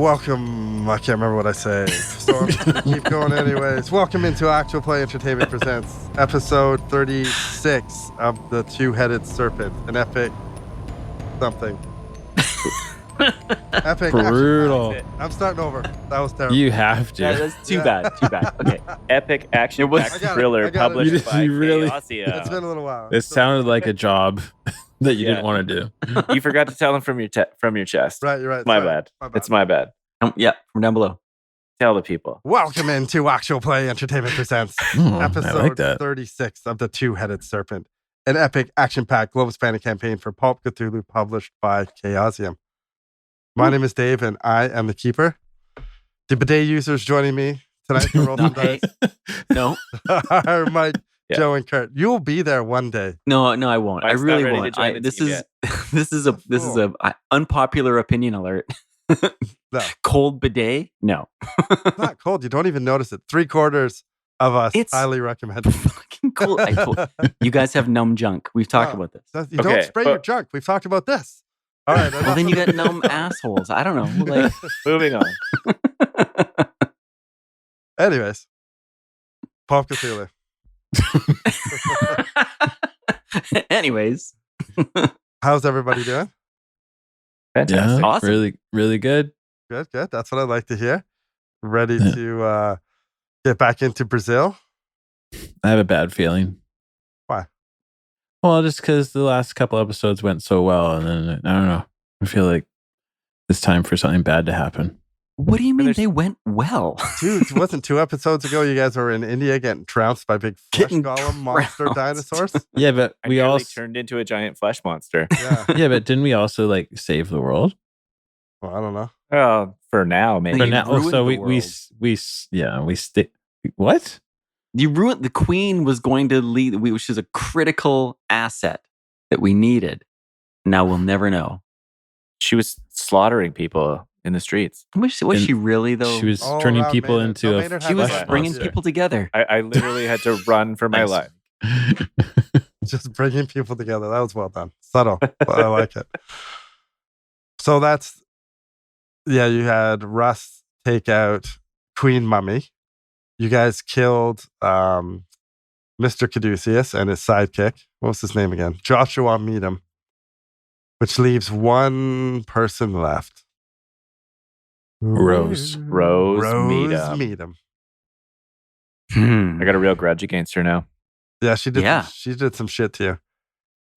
Welcome. I can't remember what I say, so I'm just gonna keep going anyways. Welcome into Actual Play Entertainment Presents episode 36 of the Two-Headed Serpent, an epic something. Epic Brutal. action. I'm starting over. That was terrible. You have to. Yeah, that's too bad. Okay. Epic action thriller You published by really- Chaosio. It's been a little while. It sounded like a job that you Yeah. didn't want to do. You forgot to tell them from your chest. Right, you're right. My Sorry. bad. My bad. It's my bad. Yeah, from down below. Tell the people. Welcome into Actual Play Entertainment Presents I episode like that. 36 of the Two-Headed Serpent, an epic action-packed global spanning campaign for Pulp Cthulhu published by Chaosium. My name is Dave, and I am the keeper. The bidet users joining me tonight to roll some dice No, are Mike, Yeah. Joe, and Kurt. You'll be there one day. no, I won't. Mike's I really not ready to won't. join the This team is yet. this is a unpopular opinion alert. No. Cold bidet? No. It's not cold. You don't even notice it. 3/4 of us It's- highly recommend it. Fucking cold. You guys have numb junk. We've talked Wow. about this. You don't Okay, spray your but- junk. We've talked about this. All right. Well, then you got numb assholes. I don't know. Like, Moving on. Anyways, Pulp Cthulhu. anyways, How's everybody doing? Fantastic. Yeah, Awesome. really, really good. Good, good. That's what I like to hear. Ready Yeah. to get back into Brazil? I have a bad feeling. Why? Well, just because the last couple episodes went so well, and then I don't know. I feel like it's time for something bad to happen. what do you mean there's- they went well? Dude, it wasn't 2 episodes ago you guys were in India getting trounced by big flesh Getting golem monster trounced. dinosaurs? Yeah, but I we nearly all. turned into a giant flesh monster. Yeah. Yeah, but didn't we also like save the world? Well, I don't know. Well, for now, maybe. For You now, ruined so the we stick. What? You ruined. The queen was going to lead, which is a critical asset that we needed. Now we'll never know. She was slaughtering people in the streets. Was And she really though? She was Oh, turning wow, people Maynard. into No, a Maynard She had was that bringing monster. people together. I literally had to run for my Nice. life. Just bringing people together. That was well done. Subtle, but I like it. So that's, yeah, you had Russ take out Queen Mummy. You guys killed Mr. Caduceus and his sidekick. What was his name again? Joshua Meadham, which leaves one person left. Rose. Rose Meadham. Meadham. Hmm. I got a real grudge against her now. Yeah, she did. Yeah. She did some shit to you.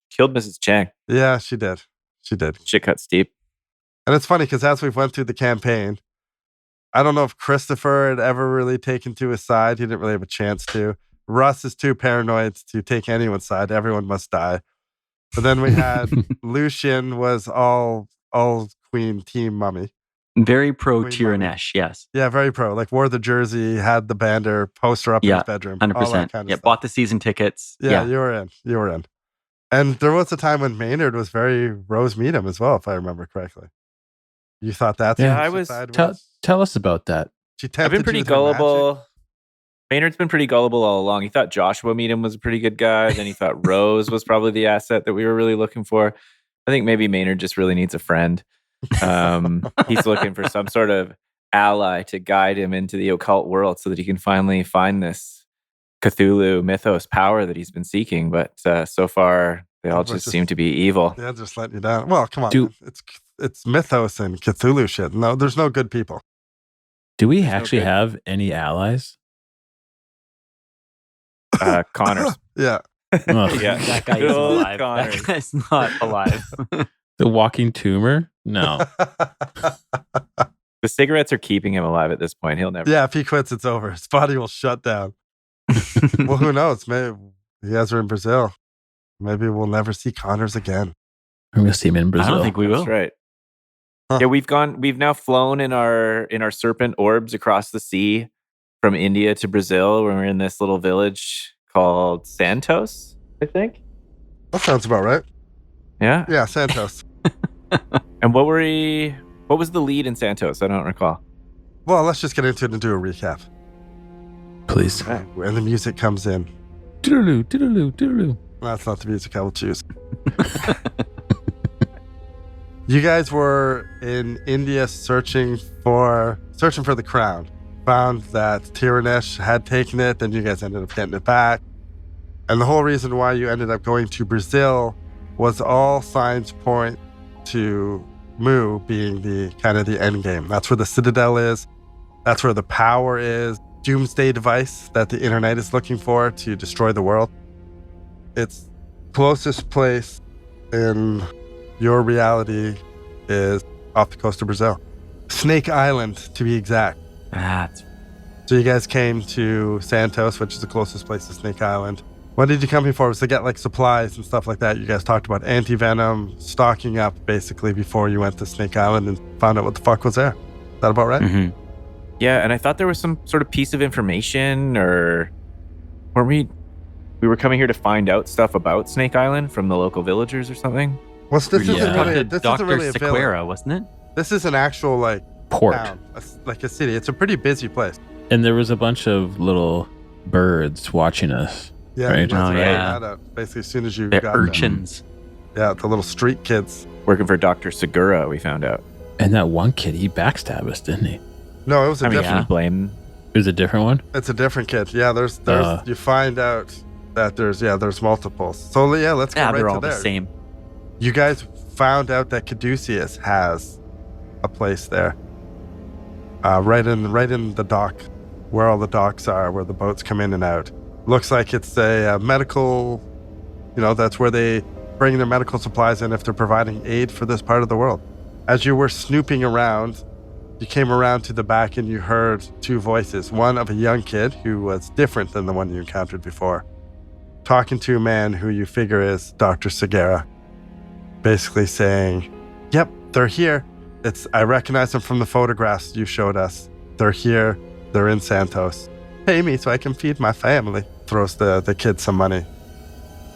Killed Mrs. Chang. Yeah, she did. She did. Shit cut steep. And it's funny because as we've went through the campaign, I don't know if Christopher had ever really taken to his side. He didn't really have a chance to. Russ is too paranoid to take anyone's side. Everyone must die. But then we had Lucian was all Queen Team Mummy. Very pro Queen Tyrannesh, yes. Yeah, very pro. Like wore the jersey, had the banner, poster up in Yeah, his bedroom. all that 100%. kind of Yeah, stuff. bought the season tickets. Yeah, you were in. You were in. And there was a time when Maynard was very Rose Meadham as well, if I remember correctly. You thought that's Yeah, who I she was- side Tell us about that. She I've tempted been pretty you with her magic. gullible. Maynard's been pretty gullible all along. He thought Joshua Meadham was a pretty good guy. Then he thought Rose was probably the asset that we were really looking for. I think maybe Maynard just really needs a friend. He's looking for some sort of ally to guide him into the occult world so that he can finally find this Cthulhu mythos power that he's been seeking. But so far, they all But just just- seem to be evil. Yeah, just letting you down. Well, come on. Do- man. It's mythos and Cthulhu shit. No, there's no good people. Do we There's no actually good- have any allies? Connors. Yeah. Ugh. Yeah. That guy Good is old alive. Connors. That guy's not alive. The walking tumor? No. The cigarettes are keeping him alive at this point. He'll never. Yeah, if he quits, it's over. His body will shut down. Well, who knows? Maybe you guys are in Brazil. Maybe we'll never see Connors again. I'm gonna see him in I Brazil. don't think we will. That's right. Huh. Yeah, we've now flown in our serpent orbs across the sea from India to Brazil, where we're in this little village called Santos, I think. That sounds about right. Yeah. Yeah, Santos. And what was the lead in Santos? I don't recall. Well, let's just get into it and do a recap. Please. And the music comes in. Doodaloo, doodaloo, doodaloo. That's not the music I will choose. You guys were in India searching for the crown. Found that Tiranish had taken it, and you guys ended up getting it back. And the whole reason why you ended up going to Brazil was all signs point to Mu being the kind of the end game. That's where the Citadel is. That's where the power is. Doomsday device that the internet is looking for to destroy the world. Its closest place in your reality is off the coast of Brazil. Snake Island, to be exact. So you guys came to Santos, which is the closest place to Snake Island. What did you come here for? Was to get like supplies and stuff like that. You guys talked about anti-venom, stocking up basically before you went to Snake Island and found out what the fuck was there. Is that about right? Mm-hmm. Yeah, and I thought there was some sort of piece of information, or we were coming here to find out stuff about Snake Island from the local villagers or something. Well, this isn't really, this Dr. isn't really a village. Sequeira, wasn't it? This is an actual like Port. town, like a city. It's a pretty busy place. And there was a bunch of little birds watching us. Yeah, Right. you guys Oh, found yeah. that out basically as soon as you They're got there. urchins. Yeah, the little street kids. Working for Dr. Segura, we found out. And that one kid, he backstabbed us, didn't he? No, it was a I mean, different. can you blame? It was a different one? It's a different kid. Yeah, there's you find out that there's multiples. So yeah, let's go Yeah, right they're to all there. the same. You guys found out that Caduceus has a place there. Right in the dock, where all the docks are, where the boats come in and out. Looks like it's a medical, that's where they bring their medical supplies in if they're providing aid for this part of the world. As you were snooping around, you came around to the back and you heard two voices. One of a young kid who was different than the one you encountered before, talking to a man who you figure is Dr. Segura, basically saying, "Yep, they're here. I recognize them from the photographs you showed us. They're here. They're in Santos. Pay me so I can feed my family." Throws the kid some money.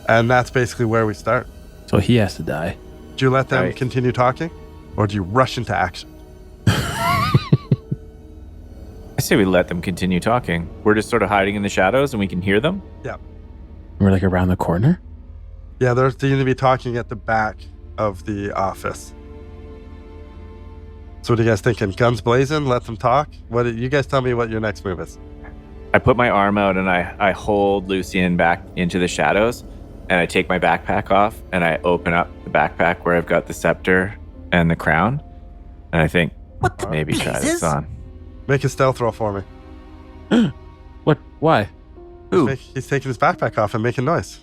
And that's basically where we start. So he has to die. Do you let them Right. continue talking? Or do you rush into action? I say we let them continue talking. We're just sort of hiding in the shadows and we can hear them. We're like around the corner? Yeah, they're going to be talking at the back of the office. So what are you guys thinking? Guns blazing? Let them talk? You guys tell me what your next move is. I put my arm out and I hold Lucian back into the shadows, and I take my backpack off and I open up the backpack where I've got the scepter and the crown. And I think, maybe try this on. Make a stealth roll for me. What? Why? Who? He's taking his backpack off and making noise.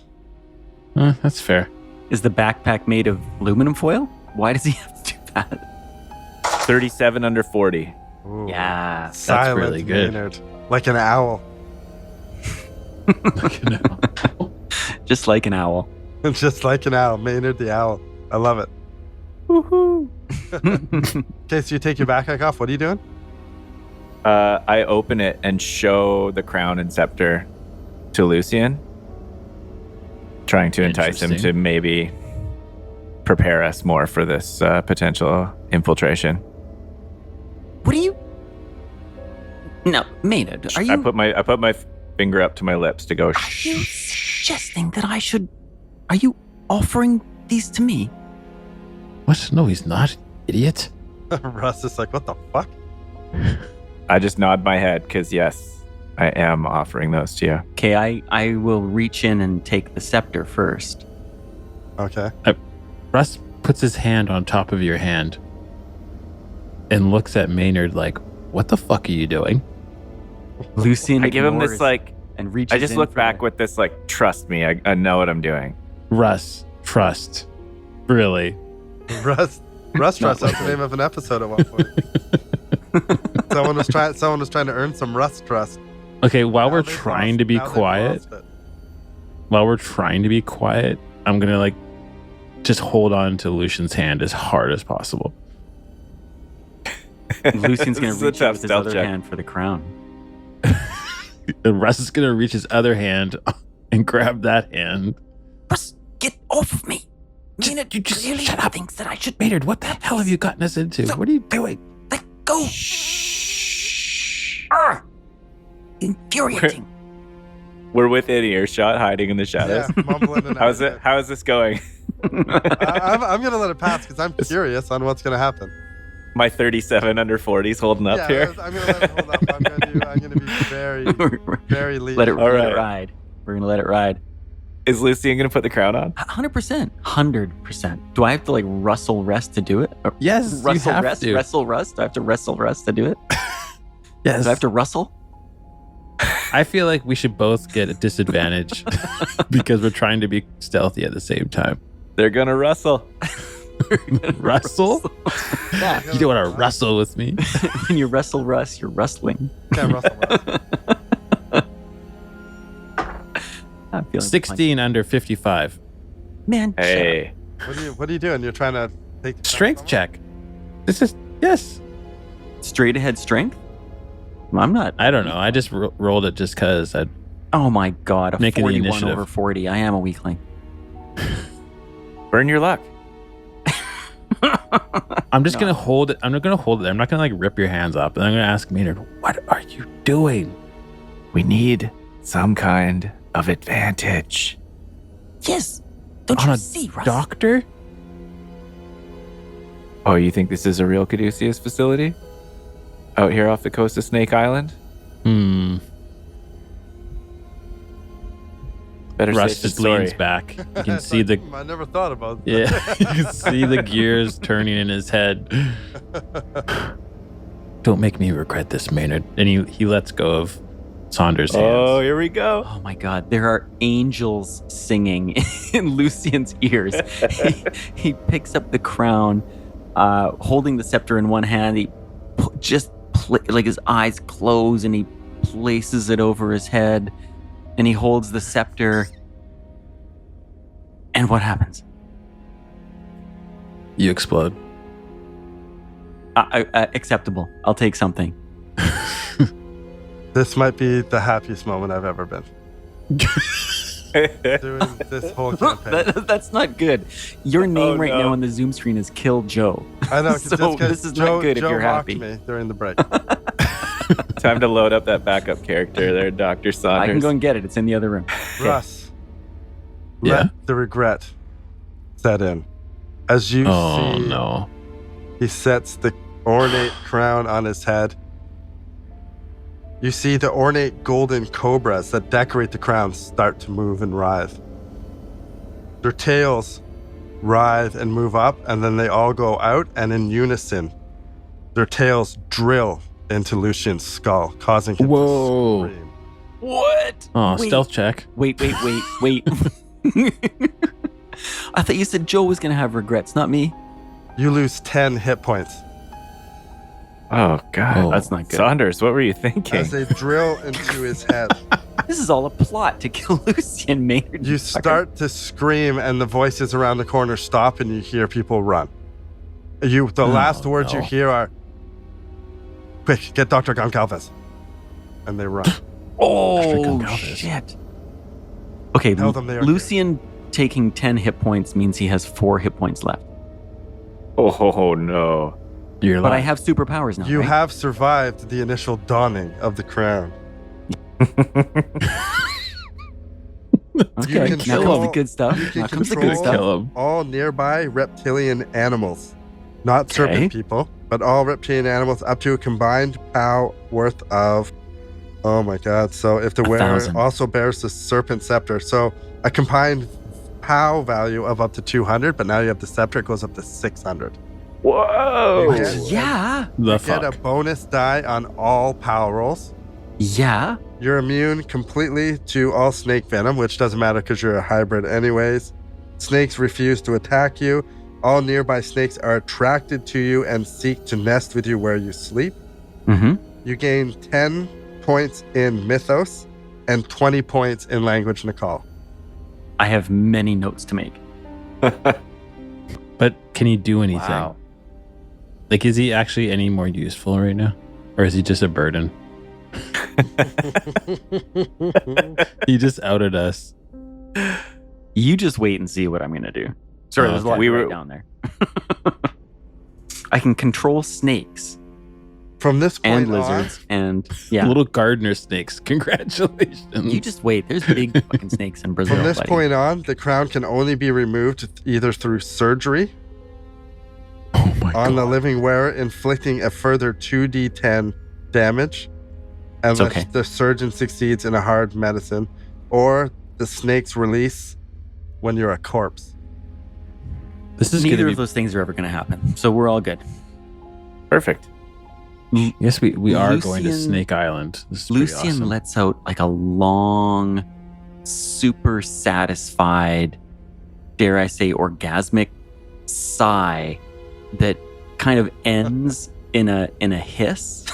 That's fair. Is the backpack made of aluminum foil? Why does he have to do that? 37 under 40. Ooh. Yeah. Silent really good. Maynard. Like an owl. Just like an owl. Just like an owl. Maynard the owl. I love it. Woohoo! Okay, so you take your backpack off. What are you doing? I open it and show the crown and scepter to Lucian, trying to entice him to Interesting. maybe prepare us more for this potential infiltration. What are you? No, Maynard, are you? I put my finger up to my lips to go Are you shh. suggesting that I should? Are you offering these to me? What? No, he's not. Idiot. Russ is like, what the fuck? I just nod my head because yes, I am offering those to you. Okay, I will reach in and take the scepter first. Okay. Russ puts his hand on top of your hand and looks at Maynard like, what the fuck are you doing? Lucian I give him this ignores and reaches. I just in look for back the- with this trust me, I know what I'm doing. Russ, trust. Really? Russ Trust. That's the name of an episode at one point. Someone was trying to earn some Russ trust. Okay, while we're Now they've trying lost- to be now they've quiet, lost it. I'm gonna just hold on to Lucian's hand as hard as possible. Lucian's going This is to a reach tough out with his stealth other check. hand for the crown. And Russ is gonna reach his other hand and grab that hand. Russ, get off of me! Just- you just clearly shut up. thinks that I should Maynard, what the hell have you gotten us into? What are you doing? let go. Infuriating. We're within earshot, hiding in the shadows. Yeah, mumbling and How's it? everything. How is this going? I'm gonna let it pass because I'm curious on what's gonna happen. My 37 under 40s holding up here. I'm gonna let it hold up. I'm gonna be very, very lean. Let it All right. ride. We're gonna let it ride. Is Lucian gonna put the crown on? 100%. 100%. Do I have to like Russell Rest to do it? Or Yes, you Russell have Rest? to. Wrestle Rust? Do I have to Wrestle Rust to do it? Yes. Do I have to Russell? I feel like we should both get a disadvantage because we're trying to be stealthy at the same time. They're gonna rustle. Rustle? Yeah. You don't want to wrestle with me. When you wrestle Russ, you're rustling. Can't Russell Russ. I'm feeling 16 under 55. fine. Man, Hey, What are you doing? You're trying to take the Strength check. This is, yes. straight ahead strength? I'm not. I don't know. I just rolled it just because I. Oh my god, a Making the 41 initiative. over 40. I am a weakling. burn your luck. I'm just No. going to hold it. I'm not going to hold it. I'm not going to like rip your hands up. And I'm going to ask Maynard, what are you doing? We need some kind of advantage. Yes. Don't On you a see, Russ? Doctor? Oh, you think this is a real Caduceus facility? Out here off the coast of Snake Island? Better Russ safe than just leans sorry. back. You can It's see like, the. I never thought about that. Yeah, you can see the gears turning in his head. Don't make me regret this, Maynard. And he lets go of Saunders' hands. Oh, here we go. Oh my god, there are angels singing in Lucian's ears. He picks up the crown, holding the scepter in one hand. He like his eyes close and he places it over his head and he holds the scepter. And what happens? You explode. Acceptable. I'll take something. This might be the happiest moment I've ever been doing this whole campaign. That's not good. Your name right no. now on the Zoom screen is Kill Joe. I know. 'cause So just 'cause this is not good if Joe you're mocked happy. me during the break. Time to load up that backup character there, Dr. Saunders. I can go and get it. It's in the other room. Russ, Yeah? let the regret set in. As you Oh, see, no. he sets the ornate crown on his head. You see the ornate golden cobras that decorate the crown start to move and writhe. Their tails writhe and move up, and then they all go out, and in unison, their tails drill into Lucian's skull, causing him Whoa. to scream. What? Oh, Wait. stealth check. Wait. I thought you said Joe was going to have regrets, not me. You lose 10 hit points Oh, God. Oh. That's not good. Saunders, what were you thinking? as they drill into his head. This is all a plot to kill Lucian Maynard. You start to scream, and the voices around the corner stop, and you hear people run. The last words you no. hear are, "Quick, get Dr. Goncalves," and they run. Oh, Goncalves. shit. Okay, Tell them they are Lucian taking 10 hit points means he has 4 hit points left. Oh, no. You're But I lying. have superpowers now, You right? have survived the initial donning of the crown. Okay, You can now kill comes the him. good stuff. You can Now comes the good control- stuff. Kill him. All nearby reptilian animals, not serpent Okay. people, but all reptilian animals up to a combined POW worth of, oh my god. So if the wearer 1,000. also bears the serpent scepter, so a combined POW value of up to 200, but now you have the scepter, it goes up to 600. Whoa. Yeah. Yeah. The You get a fuck. bonus die on all POW rolls. Yeah. You're immune completely to all snake venom, which doesn't matter because you're a hybrid anyways. Snakes refuse to attack you. All nearby snakes are attracted to you and seek to nest with you where you sleep. Mm-hmm. You gain 10 points in mythos and 20 points in language Nakal. I have many notes to make. But can he do anything? Wow. Like, is he actually any more useful right now? Or is he just a burden? He just outed us. You just wait and see what I'm going to do. Sorry, Oh, there's a lot okay. right down there. I can control snakes. From this point and lizards and Little gardener snakes. Congratulations. You just wait. There's big fucking snakes in Brazil. From this buddy. point on, the crown can only be removed either through surgery Oh my on the god. living wearer, inflicting a further 2d10 damage unless okay. the surgeon succeeds in a hard medicine, or the snake's release when you're a corpse. This is Neither going of to be. those things are ever going to happen. So we're all good. Perfect. Yes, we are going to Lucian- Snake Island. This is pretty Lucian awesome. lets out like a long, super satisfied, dare I say, orgasmic sigh that kind of ends in a hiss.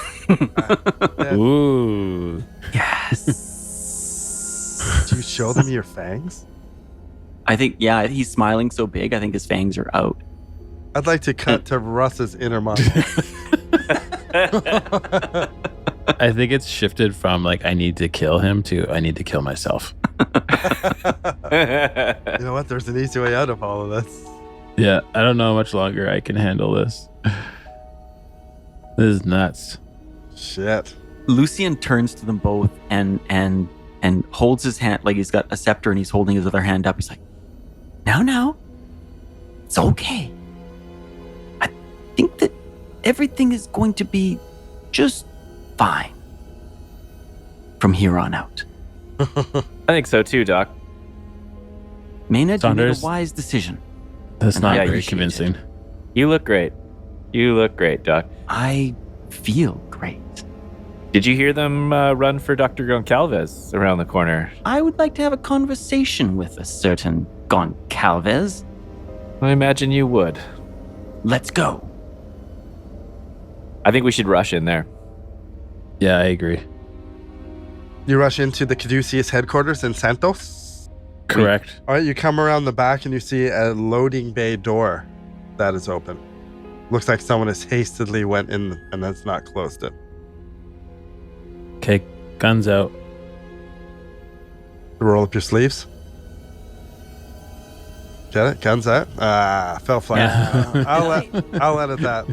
Ooh. Yes. Do you show them your fangs? I think, yeah, he's smiling so big, I think his fangs are out. I'd like to cut to Russ's inner monologue. I think it's shifted from like I need to kill him to I need to kill myself. You know what? There's an easy way out of all of this. Yeah, I don't know how much longer I can handle this. This is nuts. Shit. Lucian turns to them both and holds his hand, like he's got a scepter and he's holding his other hand up. He's like, now, it's okay. I think that everything is going to be just fine from here on out. I think so too, Doc. Maynard, you made a Saunders? wise decision. That's not Yeah, you very should. convincing. You look great. You look great, Doc. I feel great. Did you hear them run for Dr. Goncalves around the corner? I would like to have a conversation with a certain Goncalves. I imagine you would. Let's go. I think we should rush in there. Yeah, I agree. You rush into the Caduceus headquarters in Santos. Correct. All right, you come around the back and you see a loading bay door that is open. Looks like someone has hastily went in and has not closed it. Okay, guns out. Roll up your sleeves. Get it? Guns out. Fell flat. Yeah. I'll edit that.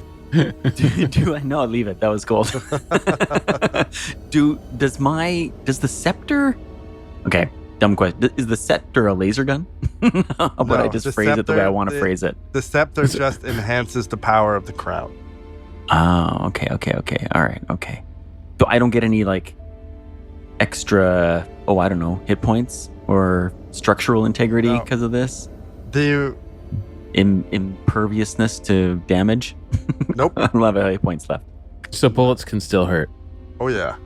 do I know? Leave it. That was gold. Does the scepter? Okay, dumb question. Is the scepter a laser gun? How about No, I just the phrase it the way I scepter- want to phrase it? The scepter just enhances the power of the crown. Oh, okay. All right, okay. So I don't get any like extra, I don't know, hit points or structural integrity No. because of this? Do you? Imperviousness to damage? Nope. I don't have any points left. So bullets can still hurt. Oh yeah.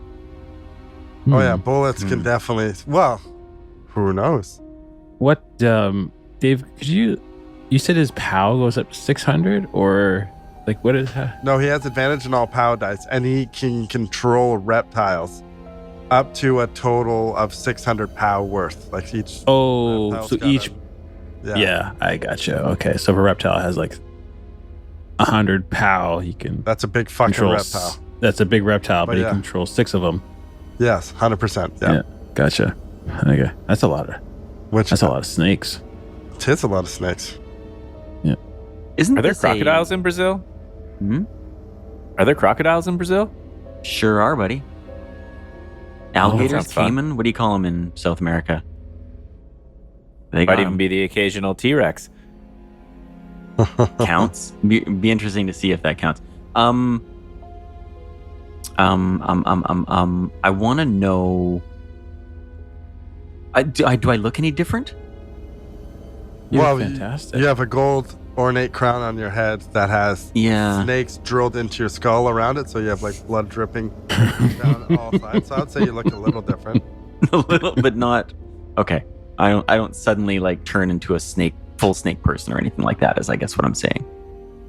Oh yeah. Hmm. Bullets can definitely. Well, who knows? What, Dave? Could you said his POW goes up to 600, or like what is that? No, he has advantage in all POW dice, and he can control reptiles up to a total of 600 POW worth. Like each. Oh, reptile's so got each. a- Yeah, I gotcha. Okay, so if a reptile has like 100 POW, he can That's a big fucking control. reptile. That's a big reptile, But but yeah. he controls 6 of them. Yes, 100%. Yeah. Yeah. Gotcha. Okay, that's a lot of Which that's a lot of snakes. It is a lot of snakes. Isn't Are there this crocodiles in Brazil? Hmm? Are there crocodiles in Brazil? Sure are, buddy. Alligators, sounds fun. caiman. What do you call them in South America? They Might got even 'em. be the occasional T-Rex. Counts. Be interesting to see if that counts. I want to know. Do I look any different? You're Well, fantastic. You have a gold ornate crown on your head that has Yeah. snakes drilled into your skull around it, so you have like blood dripping down all sides. So I'd say you look a little different. A little, but not. Okay. I don't suddenly like turn into a full snake person or anything like that. Is I guess what I'm saying.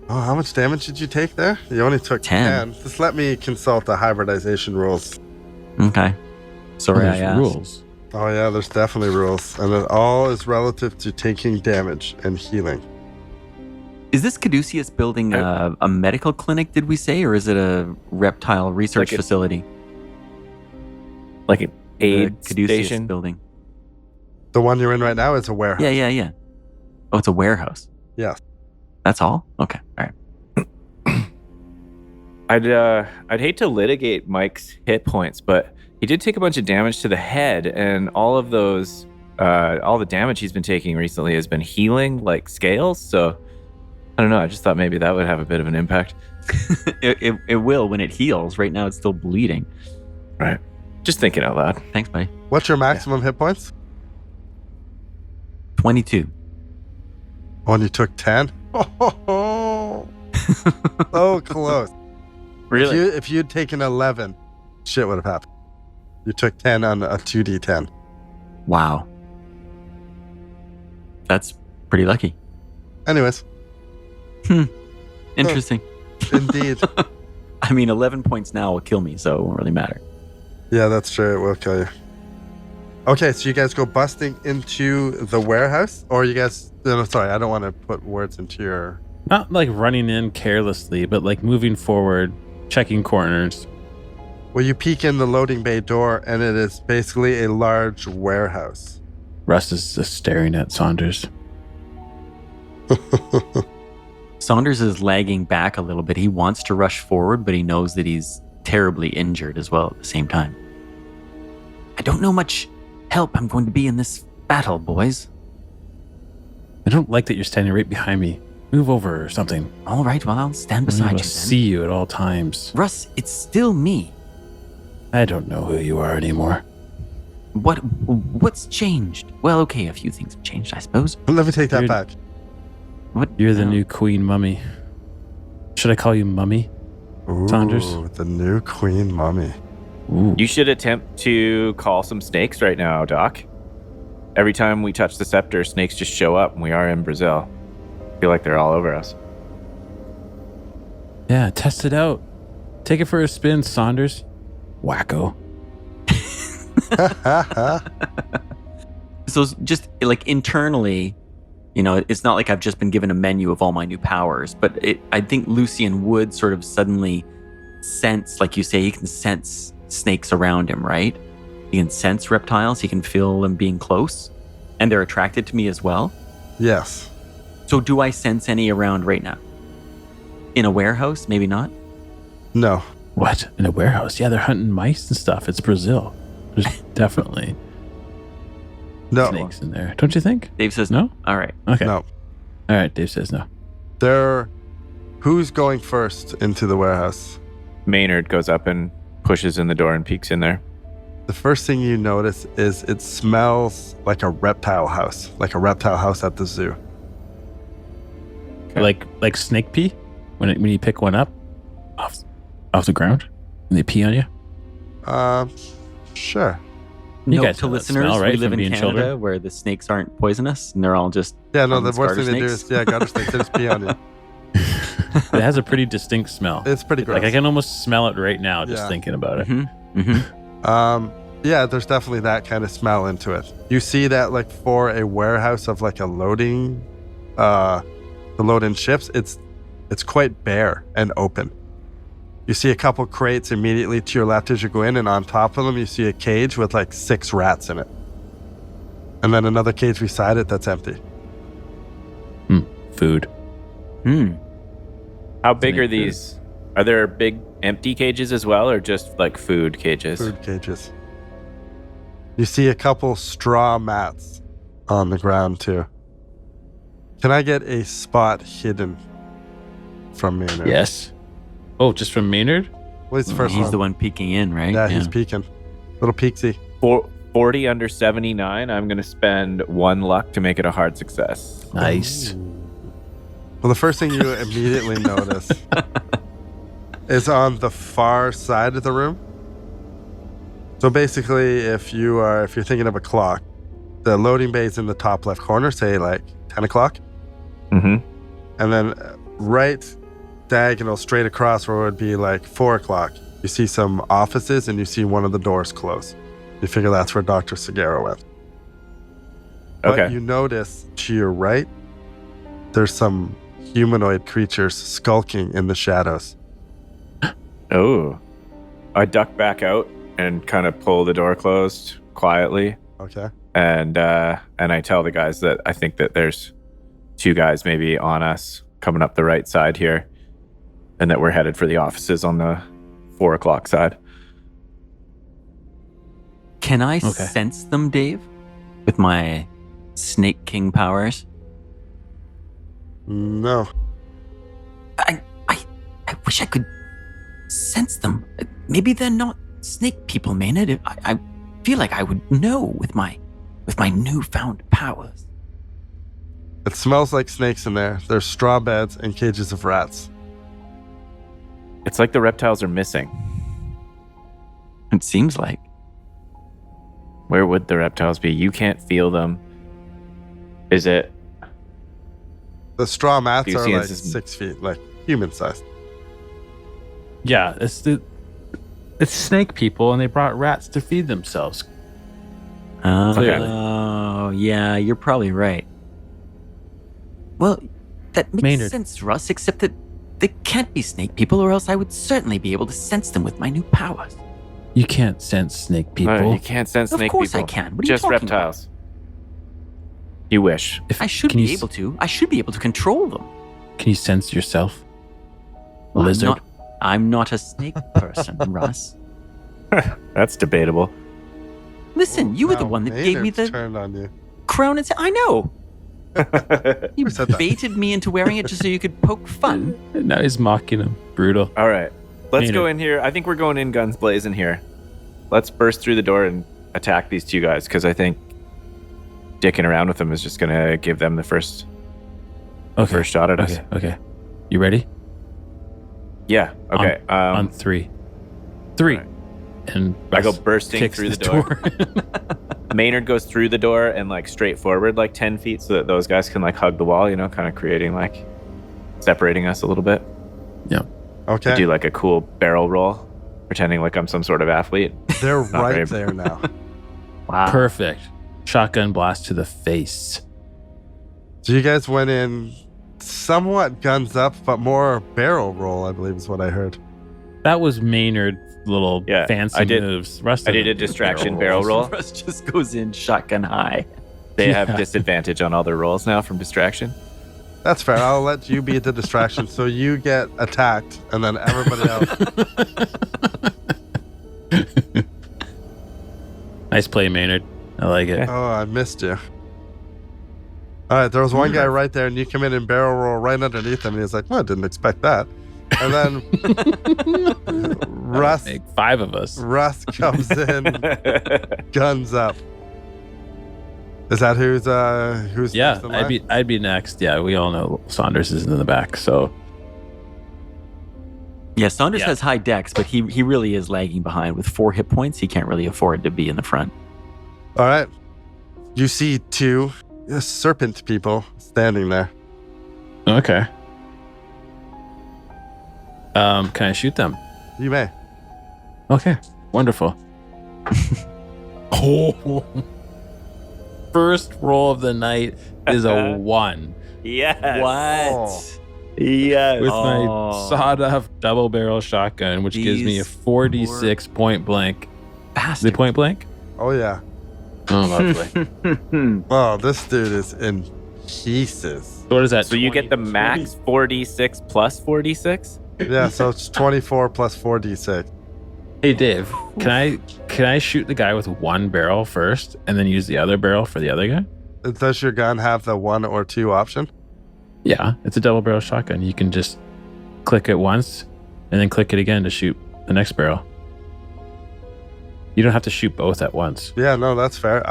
Oh, how much damage did you take there? You only took 10. 10. Just let me consult the hybridization rules. Okay. Sorry, There's I asked. rules. Oh yeah, there's definitely rules, and it all is relative to taking damage and healing. Is this Caduceus building a medical clinic? Did we say, or is it a reptile research Like a- facility? Like an The aid Caduceus station? building. The one you're in right now is a warehouse. Yeah. Oh, it's a warehouse. Yes. That's all? Okay. All right. I'd hate to litigate Mike's hit points, but he did take a bunch of damage to the head, and all of those, all the damage he's been taking recently has been healing like scales. So I don't know. I just thought maybe that would have a bit of an impact. It will when it heals. Right now, it's still bleeding. Right. Just thinking out loud. Thanks, buddy. What's your maximum hit points? 22. When you took 10? So close. Really? If you'd taken 11, shit would have happened. You took 10 on a 2d10. Wow. That's pretty lucky. Anyways. Interesting. Indeed. I mean, 11 points now will kill me, so it won't really matter. Yeah, that's true. It will kill you. Okay, so you guys go busting into the warehouse? Or you guys... No, sorry, I don't want to put words into your... Not like running in carelessly, but like moving forward, checking corners. Well, you peek in the loading bay door, and it is basically a large warehouse. Russ is just staring at Saunders. Saunders is lagging back a little bit. He wants to rush forward, but he knows that he's terribly injured as well at the same time. I don't know much help I'm going to be in this battle, boys. I don't like that you're standing right behind me. Move over or something. All right, well, I'll stand I beside want you to then. see you at all times. Russ, it's still me. I don't know who you are anymore. What's changed? Well, okay, a few things have changed, I suppose. Let me take that Dude. back. What? You're the Oh. new Queen Mummy. Should I call you Mummy? Ooh, Saunders? the new Queen Mummy. Ooh. You should attempt to call some snakes right now, Doc. Every time we touch the scepter, snakes just show up, and we are in Brazil. I feel like they're all over us. Yeah, test it out. Take it for a spin, Saunders. Wacko. So just like internally, you know, it's not like I've just been given a menu of all my new powers, but I think Lucian would sort of suddenly sense, like you say, he can sense snakes around him, right? He can sense reptiles. He can feel them being close, and they're attracted to me as well. Yes. So do I sense any around right now? In a warehouse? Maybe not. No. What? In a warehouse? Yeah, they're hunting mice and stuff. It's Brazil. There's definitely No. snakes in there. Don't you think? Dave says No? All right. Okay. No. All right, Dave says no. Who's going first into the warehouse? Maynard goes up and pushes in the door and peeks in there. The first thing you notice is it smells like a reptile house at the zoo. Okay. Like snake pee? When you pick one up off the ground and they pee on you? Sure. You Note guys to know that listeners, smell, right, we live from in being Canada children? where the snakes aren't poisonous and they're all just Yeah, no, the common worst thing garter they do snakes. is, garter snakes, they just pee on you. It has a pretty distinct smell. It's pretty gross. Like I can almost smell it right now just Yeah. thinking about it. Mm-hmm. Mm-hmm. Yeah, there's definitely that kind of smell into it. You see that like for a warehouse of like a loading, the load-in ships, it's quite bare and open. You see a couple crates immediately to your left as you go in, and on top of them you see a cage with like 6 rats in it. And then another cage beside it that's empty. Food. How big Snake are these? Are there big empty cages as well, or just like food cages? Food cages. You see a couple straw mats on the ground too. Can I get a spot hidden from Maynard? Yes. Oh, just from Maynard? Well, he's the first He's one. the one peeking in, right? Yeah, he's peeking. Little peeksy. 40 under 79. I'm going to spend 1 luck to make it a hard success. Nice. Well, the first thing you immediately notice is on the far side of the room. So basically, if you're thinking of a clock, the loading bay is in the top left corner, say like 10 o'clock. Mm-hmm. And then right diagonal straight across where it would be like 4 o'clock, you see some offices and you see one of the doors close. You figure that's where Dr. Segura went. But Okay. you notice to your right, there's some humanoid creatures skulking in the shadows. Oh. I duck back out and kind of pull the door closed quietly. Okay. And I tell the guys that I think that there's 2 guys maybe on us coming up the right side here. and that we're headed for the offices on the 4 o'clock side. Can I sense them, Dave, with my Snake King powers? No. I wish I could sense them. Maybe they're not snake people, Maynard. I feel like I would know with my newfound powers. It smells like snakes in there. There's straw beds and cages of rats. It's like the reptiles are missing. It seems like. Where would the reptiles be? You can't feel them. Is it? The straw mats are like Lucian's 6 feet, like human sized. Yeah, it's snake people, and they brought rats to feed themselves. Clearly. Oh, yeah, you're probably right. Well, that makes Maynard. sense, Russ, except that they can't be snake people, or else I would certainly be able to sense them with my new powers. You can't sense snake people. You can't sense Of snake course people. I can. What are you Just talking reptiles. You wish. I should can be you able to. I should be able to control them. Can you sense yourself? Well, Lizard. I'm not a snake person, Russ. That's debatable. Listen, you were the Now one that gave me Maynard's the turned on you. crown and I know. You Who said that? baited me into wearing it just so you could poke fun. Now he's mocking him. Brutal. All right. Let's Maynard. go in here. I think we're going in guns blazing here. Let's burst through the door and attack these two guys, because I think dicking around with them is just going to give them the first shot at us. Okay. You ready? Yeah. Okay. On three. Three. Right. And I go Russ bursting kicks through this the door. Maynard goes through the door and like straight forward like 10 feet so that those guys can like hug the wall, kind of creating like separating us a little bit. Yeah. Okay. I do like a cool barrel roll, pretending like I'm some sort of athlete. They're Not very- right there now. Wow. Perfect. Shotgun blast to the face. So you guys went in somewhat guns up, but more barrel roll, I believe is what I heard. That was Maynard's little Yeah, fancy I did- moves. Russ I did a doesn't do distraction barrel roll. Russ just goes in shotgun high. They Yeah. have disadvantage on all their rolls now from distraction. That's fair. I'll let you be the distraction so you get attacked and then everybody else. Nice play, Maynard. I like it. Oh, I missed you. All right, there was one guy right there, and you come in and barrel roll right underneath him, and he's like, well, I didn't expect that. And then Russ Make 5 of us. comes in, guns up. Is that who's Yeah, next in line? I'd be next. Yeah, we all know Saunders is in the back, so Yeah, Saunders Yeah. has high dex, but he really is lagging behind. With 4 hit points, he can't really afford to be in the front. All right. You see 2 serpent people standing there. okay. Can I shoot them? You may. Okay, wonderful. Oh, first roll of the night is a 1 Yes. What? Yes. with Oh. my sawed-off double barrel shotgun, which gives me a These 46 point blank. Is Bastard. it point blank? Oh, yeah. Oh, lovely. Oh, this dude is in pieces. So what is that? So you get the 20? max 4d6 plus 4d6? Yeah, so it's 24 plus 4d6. Hey Dave, can I shoot the guy with 1 barrel first, and then use the other barrel for the other guy? Does your gun have the 1 or 2 option? Yeah, it's a double barrel shotgun. You can just click it once, and then click it again to shoot the next barrel. You don't have to shoot both at once. Yeah, no, that's fair.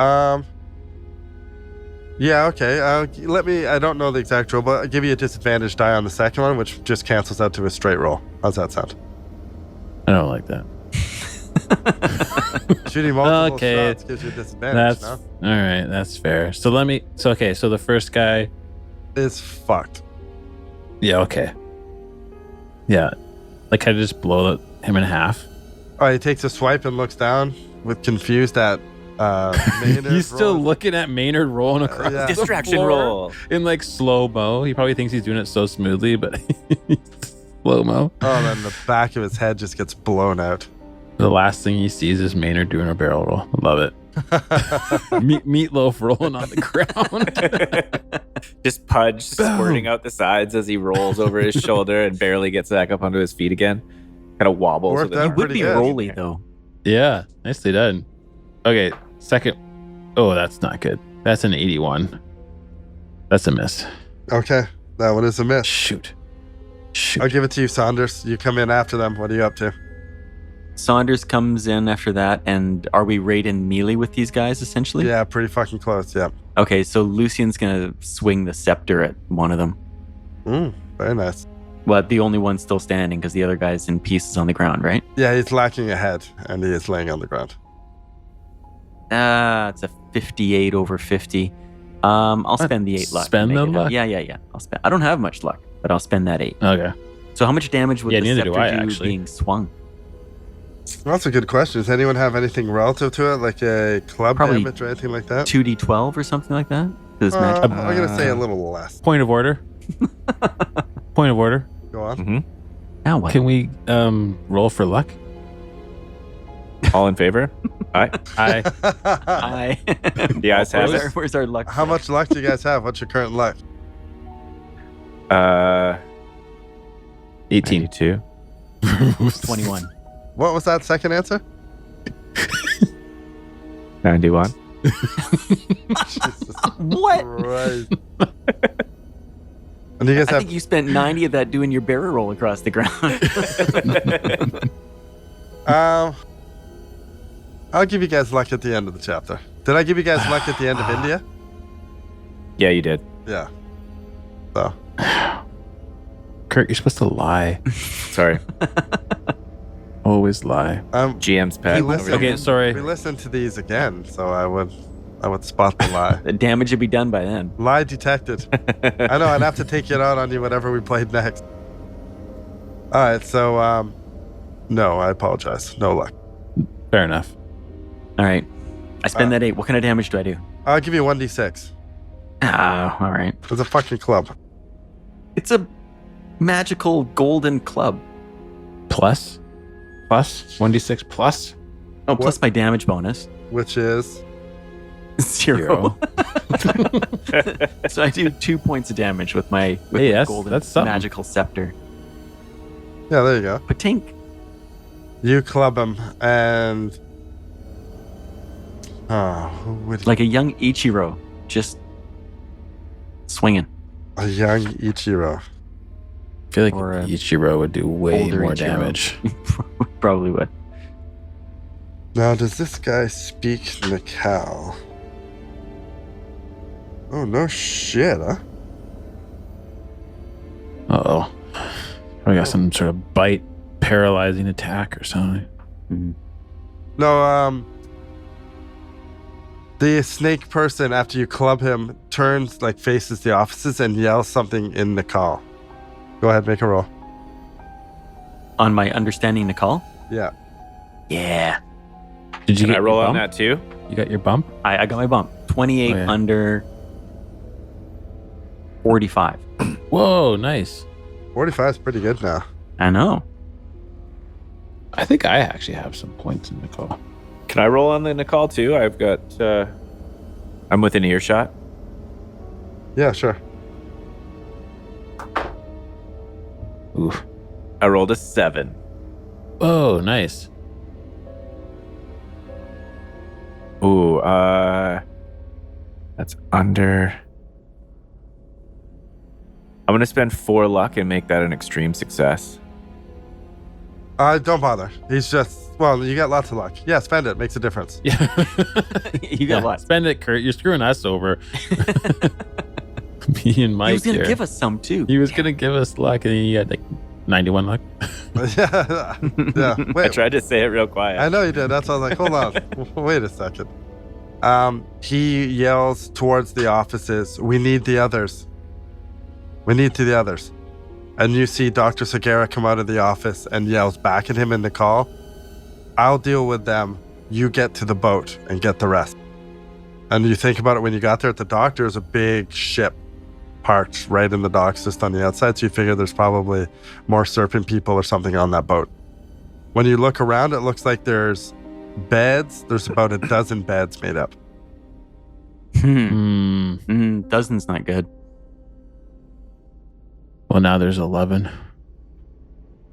Yeah, okay. I don't know the exact roll, but I'll give you a disadvantage die on the second one, which just cancels out to a straight roll. How's that sound? I don't like that. Shooting multiple Okay. shots gives you a disadvantage, That's no? all right. That's fair. So so the first guy. Is fucked. Yeah. Okay. Yeah. Like I just blow him in half. Oh, he takes a swipe and looks down with confused at Maynard. He's still rolling. looking at Maynard rolling across yeah. the Distraction floor roll. in like slow mo. He probably thinks he's doing it so smoothly, but slow mo. Oh, then the back of his head just gets blown out. The last thing he sees is Maynard doing a barrel roll. I love it. Meatloaf rolling on the ground. Just Pudge squirting out the sides as he rolls over his shoulder and barely gets back up onto his feet again. Kind of wobbles. Worked with out it. It would pretty be good. rolly though. Yeah, nicely done. Okay, second. Oh, that's not good. That's an 81. That's a miss. Okay, that one is a miss. Shoot. I'll give it to you, Saunders. You come in after them. What are you up to? Saunders comes in after that, and are we right in melee with these guys essentially? Yeah, pretty fucking close. Yeah. Okay, so Lucian's gonna swing the scepter at one of them. Very nice. Well, the only one still standing because the other guy's in pieces on the ground, right? Yeah, he's lacking a head, and he is laying on the ground. It's a 58 over 50. I'll spend the 8 luck. to Spend make the it up. luck? Yeah. I'll spend. I don't have much luck, but I'll spend that 8. Okay. So how much damage would Yeah, the neither scepter do I, do actually. being swung? Well, that's a good question. Does anyone have anything relative to it, like a club Probably damage or anything like that? 2d12 or something like that? Does match? I'm gonna say a little less. Point of order. Point of order. Go on. Mhm. Now what? Can we roll for luck? All in favor? Aye. I I. The eyes have it. Where's our luck? How much luck do you guys have? What's your current luck? 18. 92. 21. What was that second answer? 91. Jesus What? Christ. And you guys I have think you spent 90 of that doing your barrel roll across the ground. I'll give you guys luck at the end of the chapter. Did I give you guys luck at the end of India? Yeah, you did. Yeah. So Kurt, you're supposed to lie. Sorry. Always lie. GM's pet. Hey, over listen. here. Okay, sorry. we listened to these again, so I would spot the lie. The damage would be done by then. Lie detected. I know, I'd have to take it out on you whatever we played next. Alright, so no, I apologize. No luck. Fair enough. All right. I spend that 8. What kind of damage do I do? I'll give you 1d6. All right. It's a fucking club. It's a magical golden club. Plus? 1d6 plus? Oh, plus my damage bonus. Which is 0. So I do 2 points of damage with my Hey, the that's- golden that's something. magical scepter. yeah, there you go. Patink. You club him and who would Like a young Ichiro. Just swinging. a young Ichiro. I feel like Or a Ichiro would do way older more Ichiro. damage. Probably would. Now, does this guy speak Nikal? Oh, no shit, huh? Uh-oh. We got some sort of bite, paralyzing attack or something. No, the snake person, after you club him, turns, like, faces the offices and yells something in Nikal. Go ahead, make a roll. On my understanding the call? Yeah. Yeah. Did you Can get I roll your on bump? that too? You got your bump? I got my bump. 28 Oh, yeah. under 45. Whoa, nice. 45 is pretty good now. I know. I think I actually have some points in the call. Can I roll on the Nicole too? I've got. I'm within earshot. Yeah, sure. Oof. I rolled a 7. Oh, nice. Ooh, that's under. I'm gonna spend 4 luck and make that an extreme success. Don't bother. He's just, well, you got lots of luck. Yeah, spend it. Makes a difference. Yeah. You got what? Spend it, Kurt. You're screwing us over. Me and Mike He was going to here. give us some too. He was going to give us luck, and he had like 91 luck. yeah. Yeah. I Wait, tried to say it real quiet. I know you did. That's why I was like, hold on. Wait a second. He yells towards the offices, we need the others. We need to the others. And you see Dr. Segura come out of the office and yells back at him in the call, I'll deal with them. You get to the boat and get the rest. And you think about it when you got there at the dock, there's a big ship parked right in the docks just on the outside. So you figure there's probably more Serpent people or something on that boat. When you look around, it looks like there's beds. There's about a dozen beds made up. Hmm. Dozen's not good. Well, now there's 11.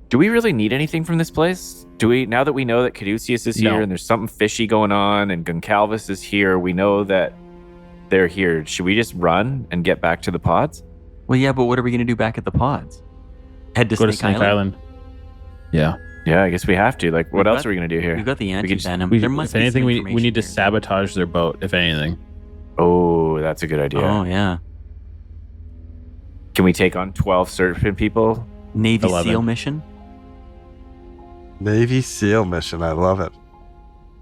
Do we really need anything from this place? Do we, now that we know that Caduceus is here No. and there's something fishy going on and Goncalves is here, we know that they're here. Should we just run and get back to the pods? Well, yeah, but what are we going to do back at the pods? Head to Go to Snake Snake Island. Yeah. Yeah, I guess we have to. Like, what We've else got- are we going to do here? We've got the We could just- anti-venom. We, There must if be anything, some we information need to here. sabotage their boat, if anything. Oh, that's a good idea. Oh, yeah. Can we take on 12 Serpent people? Navy 11. SEAL mission? Navy SEAL mission. I love it.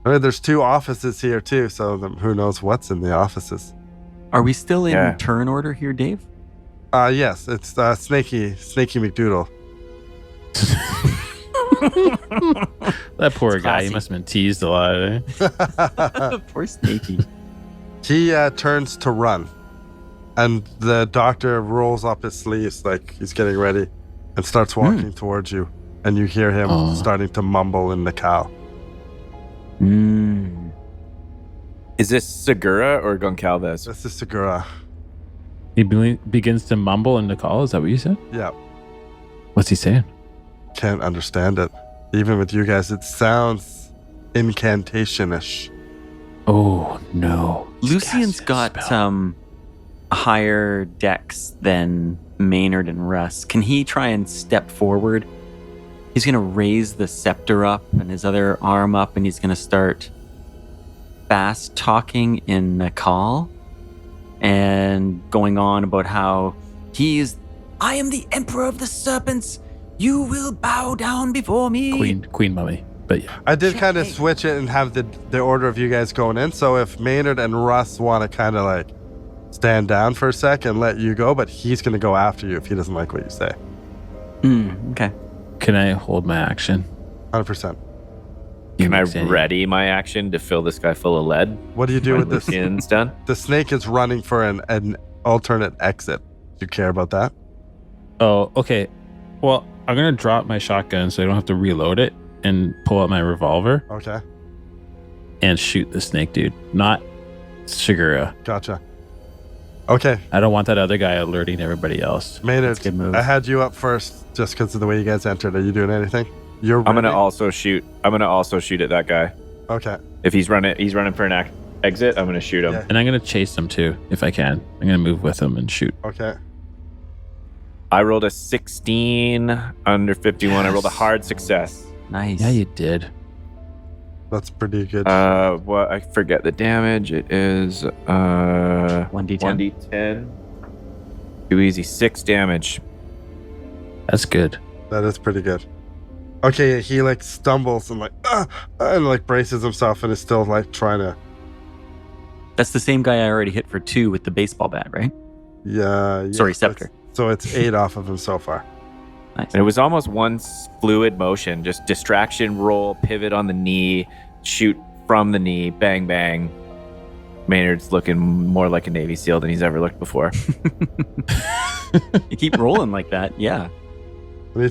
I mean, there's 2 offices here too, so who knows what's in the offices. Are we still in Yeah. turn order here, Dave? Yes, it's Snaky McDoodle. That poor It's guy. classy. He must have been teased a lot. Eh? Poor Snakey. He turns to run, and the doctor rolls up his sleeves like he's getting ready and starts walking towards you, and you hear him Oh. starting to mumble in the cow. Is this Segura or Goncalves? This is Segura. He begins to mumble in the call. Is that what you said? Yeah, What's he saying? can't understand it. Even with you guys, it sounds incantation-ish. Oh, no. He's Lucian's casting a got spell. higher decks than Maynard and Russ. Can he try and step forward? He's going to raise the scepter up and his other arm up, and he's going to start fast talking in Nakal and going on about how I am the Emperor of the Serpents. You will bow down before me. Queen Mummy. But yeah. I did kind of switch it and have the order of you guys going in. So if Maynard and Russ want to kind of like stand down for a sec and let you go, but he's going to go after you if he doesn't like what you say. Okay. Can I hold my action? 100%. Can I Makes any- ready my action to fill this guy full of lead? What do you do When with this? Lucian's done? The snake is running for an alternate exit. Do you care about that? Oh, okay. Well, I'm going to drop my shotgun so I don't have to reload it and pull out my revolver Okay, and shoot the snake dude, not Segura. gotcha. Okay, I don't want that other guy alerting everybody else. Maynard, That's a good move. I had you up first just because of the way you guys entered. Are you doing anything? You're I'm gonna ready? also shoot. I'm gonna also shoot at that guy. Okay, If he's running for an exit, I'm gonna shoot him. Yeah. And I'm going to chase him too, if I can. I'm going to move with him and shoot. okay. I rolled a 16 under 51. I rolled a hard success. Nice. Yeah, you did. That's pretty good. What I forget the damage. It is 1d10. 1d10. Too easy. 6 damage. That's good. That is pretty good. Okay, he like stumbles and like braces himself and is still like trying to. That's the same guy I already hit for 2 with the baseball bat, right? Yeah. Sorry, scepter. So it's 8 off of him so far. Nice. And it was almost one fluid motion. Just distraction, roll, pivot on the knee, shoot from the knee, bang, bang. Maynard's looking more like a Navy SEAL than he's ever looked before. You keep rolling like that, yeah.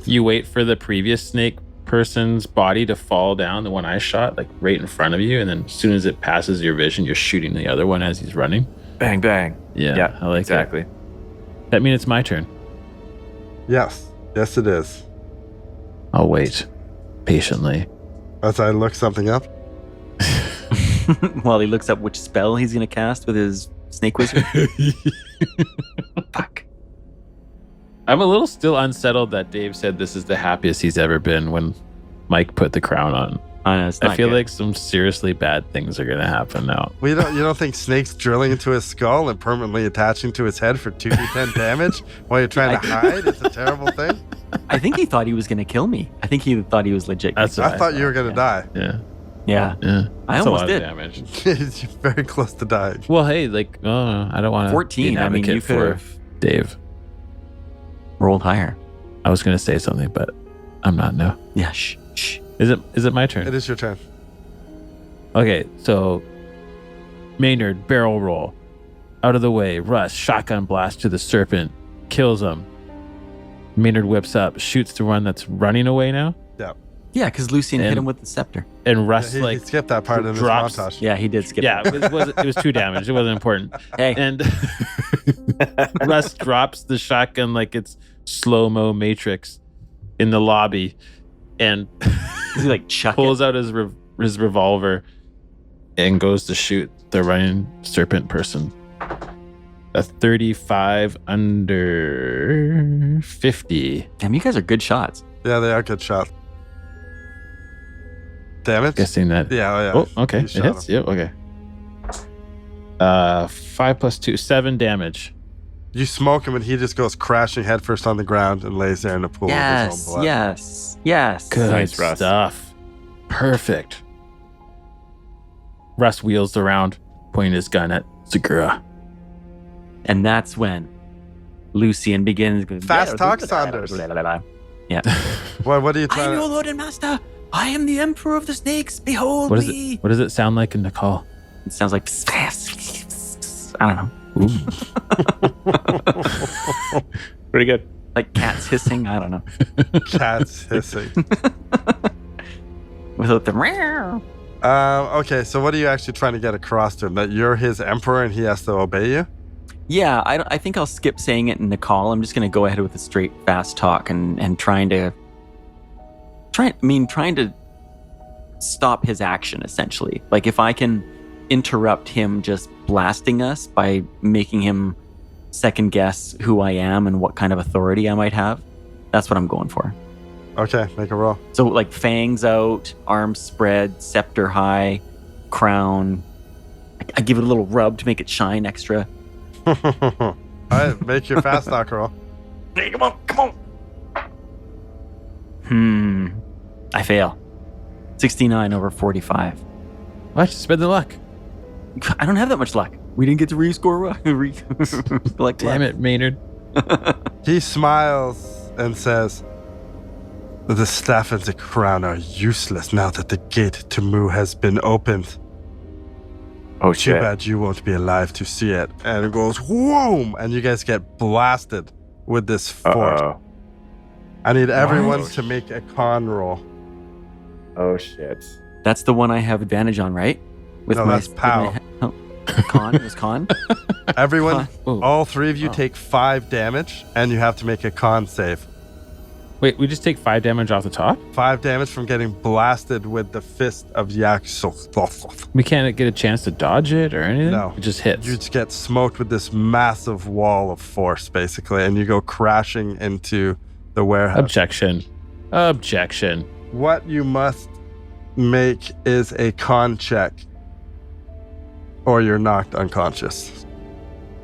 You wait for the previous snake person's body to fall down, the one I shot, like right in front of you. And then as soon as it passes your vision, you're shooting the other one as he's running. Bang, bang. Yeah, I like exactly. That means it's my turn. Yes, it is. I'll wait patiently. As I look something up. While he looks up which spell he's going to cast with his snake wizard. Fuck. I'm a little still unsettled that Dave said this is the happiest he's ever been when Mike put the crown on. I feel like some seriously bad things are going to happen now. You don't think Snake's drilling into his skull and permanently attaching to his head for 2d10 damage while you're trying to hide? It's a terrible thing. I think he thought he was going to kill me. I think he thought he was legit. That's I thought you were going to die. Yeah. Yeah. I I That's almost a lot did. of damage. You're very close to dying. Well, hey, like, I don't want to 14, be an I mean, advocate you for could've- Dave. Rolled higher. I was going to say something, but I'm not now. Yeah, shh. Is it my turn? It is your turn. Okay, so Maynard, barrel roll. Out of the way. Russ, shotgun blast to the serpent. Kills him. Maynard whips up, shoots the one that's running away now. Yeah, because Lucian hit And- him with the scepter. And Russ, He like, skipped that part in his drops- montage. Yeah, he did skip. yeah, it was 2 damage. It wasn't important. Hey, And Russ drops the shotgun like it's slow-mo Matrix in the lobby and Does he like chuck pulls it? out his revolver and goes to shoot the running serpent person. A 35 under 50. Damn, you guys are good shots. Yeah, they are good shots. Damage? Guessing that. Yeah, oh, yeah. Oh, okay. You It shot hits. Yep. Okay. 5 plus 2, 7 damage. You smoke him and he just goes crashing headfirst on the ground and lays there in a pool of his own blood. Yes. Good Nice, Russ. stuff. Perfect. Russ wheels around, pointing his gun at Segura. And that's when Lucian begins. Fast talk, Saunders. Yeah. What are you I trying am your to... lord and master. I am the emperor of the snakes. Behold What me. What does it sound like in the call? It sounds like I don't know. Pretty good. Like cats hissing. I don't know. Cats hissing. Without the meow. Okay, so what are you actually trying to get across to him? That you're his emperor and he has to obey you? Yeah, I think I'll skip saying it in the call. I'm just going to go ahead with a straight fast talk and trying to stop his action essentially. Like if I can interrupt him just blasting us by making him second guess who I am and what kind of authority I might have, that's what I'm going for. Okay, make a roll. So like fangs out, arms spread, scepter high, crown. I give it a little rub to make it shine extra. All right, make your fast talk roll. Hey, come on. I fail. 69 over 45. What? Spend the luck. I don't have that much luck. We didn't get to rescore. Collect Damn luck. it, Maynard. He smiles and says, "The staff and the crown are useless now that the gate to Mu has been opened. Oh, Too shit. bad you won't be alive to see it." And it goes, whoom! And you guys get blasted with this fort. Uh-oh. I need everyone What? to make a con roll. Oh, shit. That's the one I have advantage on, right? No, that's POW. Con? It was con? Everyone, Oh. all three of you Oh. take 5 damage, and you have to make a con save. Wait, we just take 5 damage off the top? 5 damage from getting blasted with the fist of Yaksoth. We can't get a chance to dodge it or anything? No. It just hits. You just get smoked with this massive wall of force, basically, and you go crashing into the warehouse. Objection. What you must make is a con check, or you're knocked unconscious.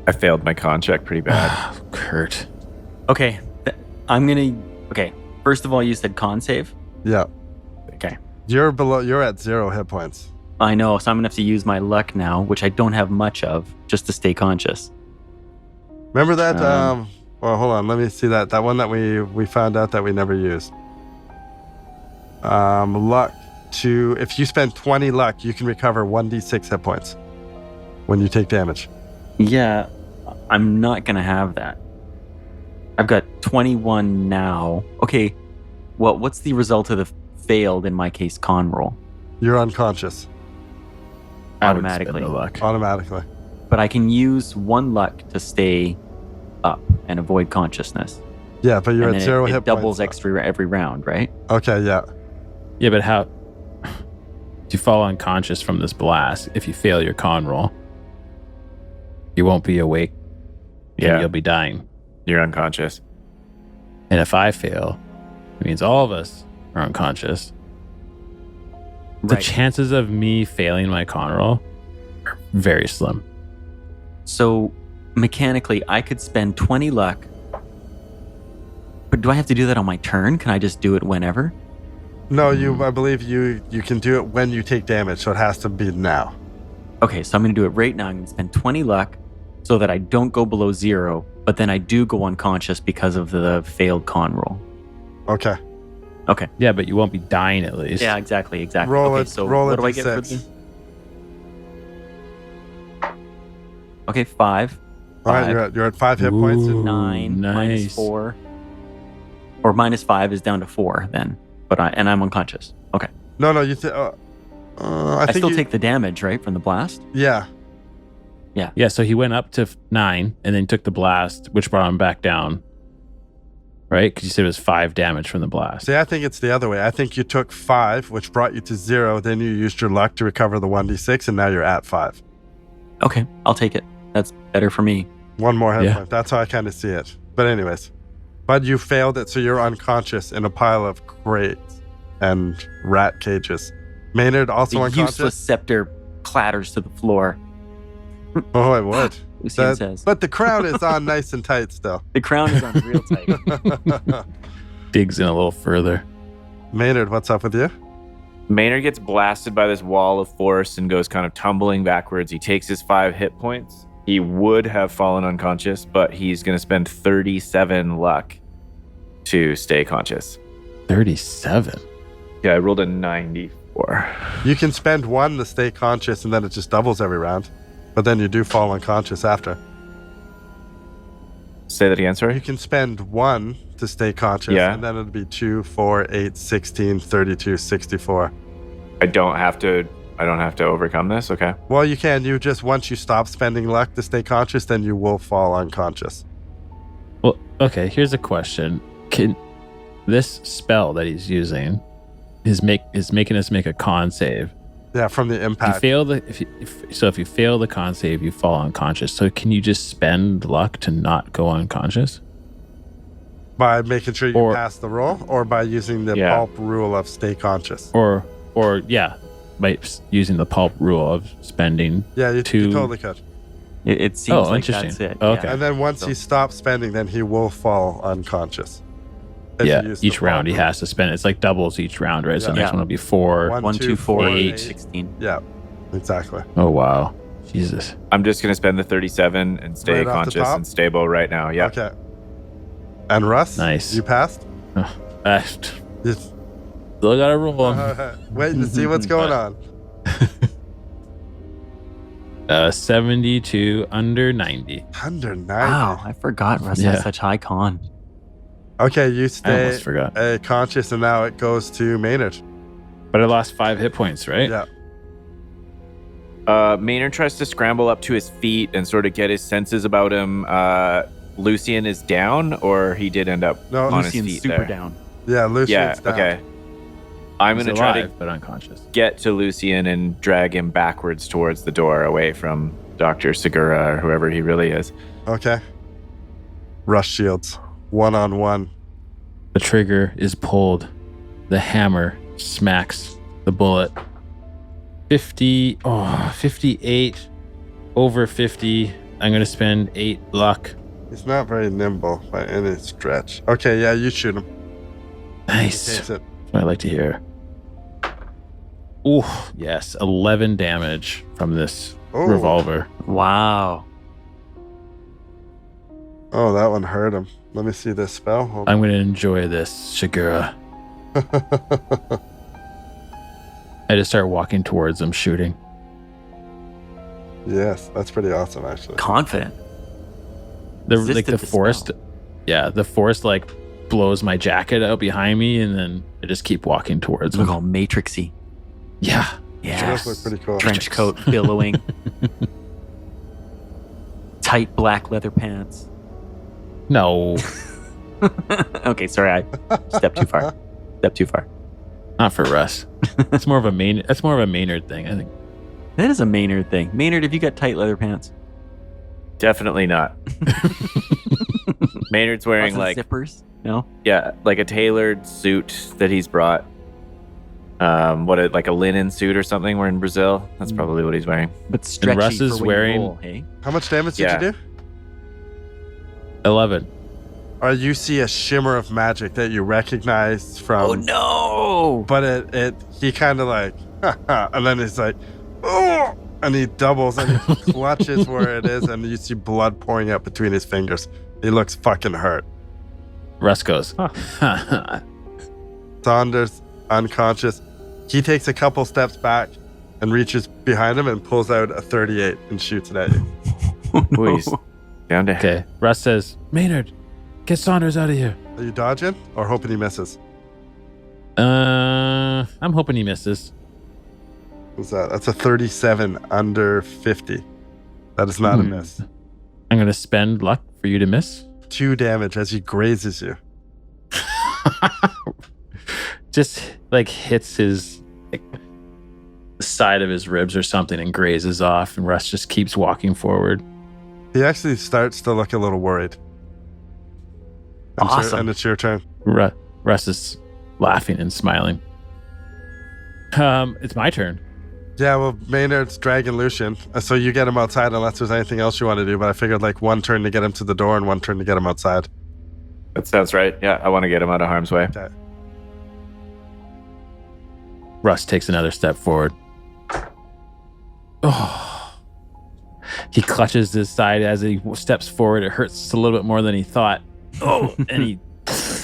I failed my con check pretty bad. Kurt. Okay. Okay. First of all, you said con save? Yeah. Okay. You're at 0 hit points. I know, so I'm going to have to use my luck now, which I don't have much of, just to stay conscious. Remember that? Well, hold on. Let me see that one that we found out that we never used. Luck to, if you spend 20 luck, you can recover 1d6 hit points when you take damage. Yeah, I'm not going to have that. I've got 21 now. Okay, well, what's the result of the failed, in my case, con roll? You're unconscious Automatically. I would spend the luck. automatically. But I can use 1 luck to stay up and avoid consciousness. Yeah, but you're And at then 0 it hit doubles points. extra every round, right? Okay, yeah. Yeah, but how? If you fall unconscious from this blast, if you fail your con roll, you won't be awake. And Yeah. you'll be dying. You're unconscious. And if I fail, it means all of us are unconscious. The Right. chances of me failing my con roll are very slim. So mechanically, I could spend 20 luck. But do I have to do that on my turn? Can I just do it whenever? No, I believe you can do it when you take damage, so it has to be now. Okay, so I'm going to do it right now. I'm going to spend 20 luck so that I don't go below 0, but then I do go unconscious because of the failed con roll. Okay. Okay. Yeah, but you won't be dying at least. Yeah, exactly. Roll okay, it. so Roll what a do I get for d6. the... Okay, 5. All right, you're at 5 hit points. Ooh. 9 nice. minus 4. Or minus 5 is down to 4 then. But I'm unconscious. Okay. No, you. I I think still take the damage, right, from the blast? Yeah. Yeah, so he went up to 9 and then took the blast, which brought him back down. right? Because you said it was 5 damage from the blast. See, I think it's the other way. I think you took 5, which brought you to 0. Then you used your luck to recover the 1d6, and now you're at 5. Okay, I'll take it. That's better for me. One more hit Yeah. point. That's how I kind of see it. But anyways, but you failed it, so you're unconscious in a pile of crates and rat cages. Maynard also The unconscious. useless scepter clatters to the floor. Oh, I would. Lucian says. But the crown is on nice and tight still. The crown is on real tight. Digs in a little further. Maynard, what's up with you? Maynard gets blasted by this wall of force and goes kind of tumbling backwards. He takes his 5 hit points. He would have fallen unconscious, but he's going to spend 37 luck to stay conscious. 37. Yeah, I rolled a 94. You can spend 1 to stay conscious, and then it just doubles every round. But then you do fall unconscious after. Say that again, You sorry? can spend 1 to stay conscious, Yeah. and then it'd be 2, 4, 8, 16, 32, 64. I don't have to overcome this, okay? Well, you can. You just, once you stop spending luck to stay conscious, then you will fall unconscious. Well, okay, here's a question. Can this spell that he's using is making us make a con save? Yeah, from the If you impact. fail if you fail the con save, you fall unconscious. So can you just spend luck to not go unconscious? By making sure you Or- pass the roll, or by using the Yeah. pulp rule of stay conscious. Or yeah, by using the pulp rule of spending. Yeah, you to- totally could. It seems like interesting. that's it. Okay. And then once So- he stops spending, then he will fall unconscious. If Yeah, you use the each round he pulp rule. has to spend. It's like doubles each round, right? So the Yeah. next one will be 4. 1, 1, 2, 4, 8. 8, 16. Yeah, exactly. Oh wow, Jesus. I'm just going to spend the 37 and stay Right off the conscious top? and stable right now. Yeah. Okay. And Russ? Nice. You passed? I You- still gotta roll him. Waiting to see what's going on. 72 under 90. 190. Wow, I forgot Russ Yeah. has such high con. Okay, you I stay almost forgot. conscious, and now it goes to Maynard. But I lost 5 hit points, right? Yeah. Maynard tries to scramble up to his feet and sort of get his senses about him. Lucian is down, or he did end up No, on Lucian's his feet super there. down. Yeah, Lucian's Yeah, down. okay. I'm He's going to try to alive, but unconscious. get to Lucian and drag him backwards towards the door away from Dr. Segura or whoever he really is. Okay. Rush shields. 1-on-1. The trigger is pulled. The hammer smacks the bullet. 58 over 50. I'm going to spend 8 luck. He's not very nimble by any stretch. Okay, yeah, you shoot him. Nice. Takes it. That's what I like to hear. Ooh, yes. 11 damage from this Oh. revolver. Wow. Oh, that one hurt him. Let me see this spell. Hold I'm going to enjoy this, Shigura. on. I just start walking towards him, shooting. Yes, that's pretty awesome, actually. Confident. The Resisted the forest, spell. yeah, the forest like blows my jacket out behind me, and then I just keep walking towards Look him. all matrixy. Yeah, Yeah. Those look pretty cool. Trench coat billowing. Tight black leather pants. no, Okay, sorry, I stepped too far. Stepped too far. not for Russ. It's more of a That's more of a Maynard thing, I think. That is a Maynard thing. Maynard, have you got tight leather pants? Definitely not. Maynard's wearing Lots like of zippers? No? like a tailored suit that he's brought. Like a linen suit or something. We're in Brazil. That's probably what he's wearing. But stretchy Russ is for when wearing- you roll, hey? How much damage did Yeah. you do? 11. Or you see a shimmer of magic that you recognize from. Oh no! But he kind of like, and then he's like, oh, and he doubles and he clutches where it is, and you see blood pouring out between his fingers. He looks fucking hurt. Russ goes, Saunders, unconscious. He takes a couple steps back and reaches behind him and pulls out a 38 and shoots it at you. Oh, no. Ooh, he's down to okay. Russ says, Maynard, get Saunders out of here. Are you dodging or hoping he misses? I'm hoping he misses. What's that? That's a 37 under 50. That is not a miss. I'm going to spend luck for you to miss. 2 damage as he grazes you. Just like hits his the side of his ribs or something and grazes off, and Russ just keeps walking forward. He actually starts to look a little worried. Awesome. And it's your turn. Russ is laughing and smiling. It's my turn. Yeah, well, Maynard's dragging Lucian, so you get him outside unless there's anything else you want to do, but I figured like one turn to get him to the door and one turn to get him outside. That sounds right. Yeah, I want to get him out of harm's way. Okay. Russ takes another step forward. Oh. He clutches his side as he steps forward. It hurts a little bit more than he thought. Oh, and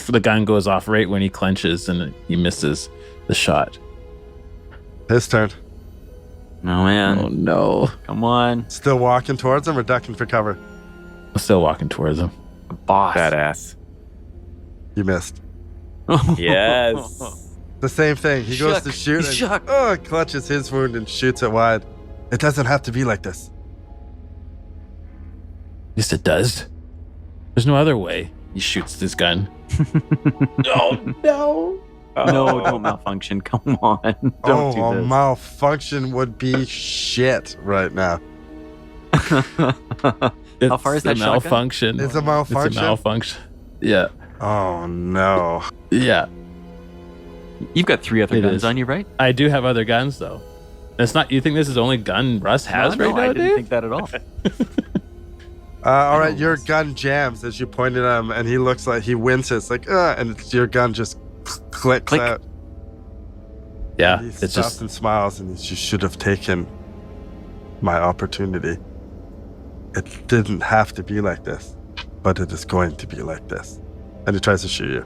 the gun goes off right when he clenches and he misses the shot. His turn. No, man. Oh, no. Come on. Still walking towards him or ducking for cover? I'm still walking towards him. Boss. Badass. You missed. Yes. The same thing. He goes Shook. to shoot He's and shook. clutches his wound and shoots it wide. It doesn't have to be like this. Yes, it does. There's no other way. He shoots his gun. Oh, no. No, don't malfunction. Come on. Don't a do this. malfunction would be shit right now. How far is that a shotgun? malfunction? It's a malfunction? It's a malfunction. Yeah. Oh, no. Yeah. You've got 3 other It guns is. on you, right? I do have other guns, though. It's not. You think this is the only gun Russ has no, right now, I didn't Dave? think that at all. All right, know. your gun jams as you pointed at him, and he looks like he winces, like, and your gun just clicks Click. out. Yeah. He It's stops just. and smiles, and you should have taken my opportunity. It didn't have to be like this, but it is going to be like this. And he tries to shoot you.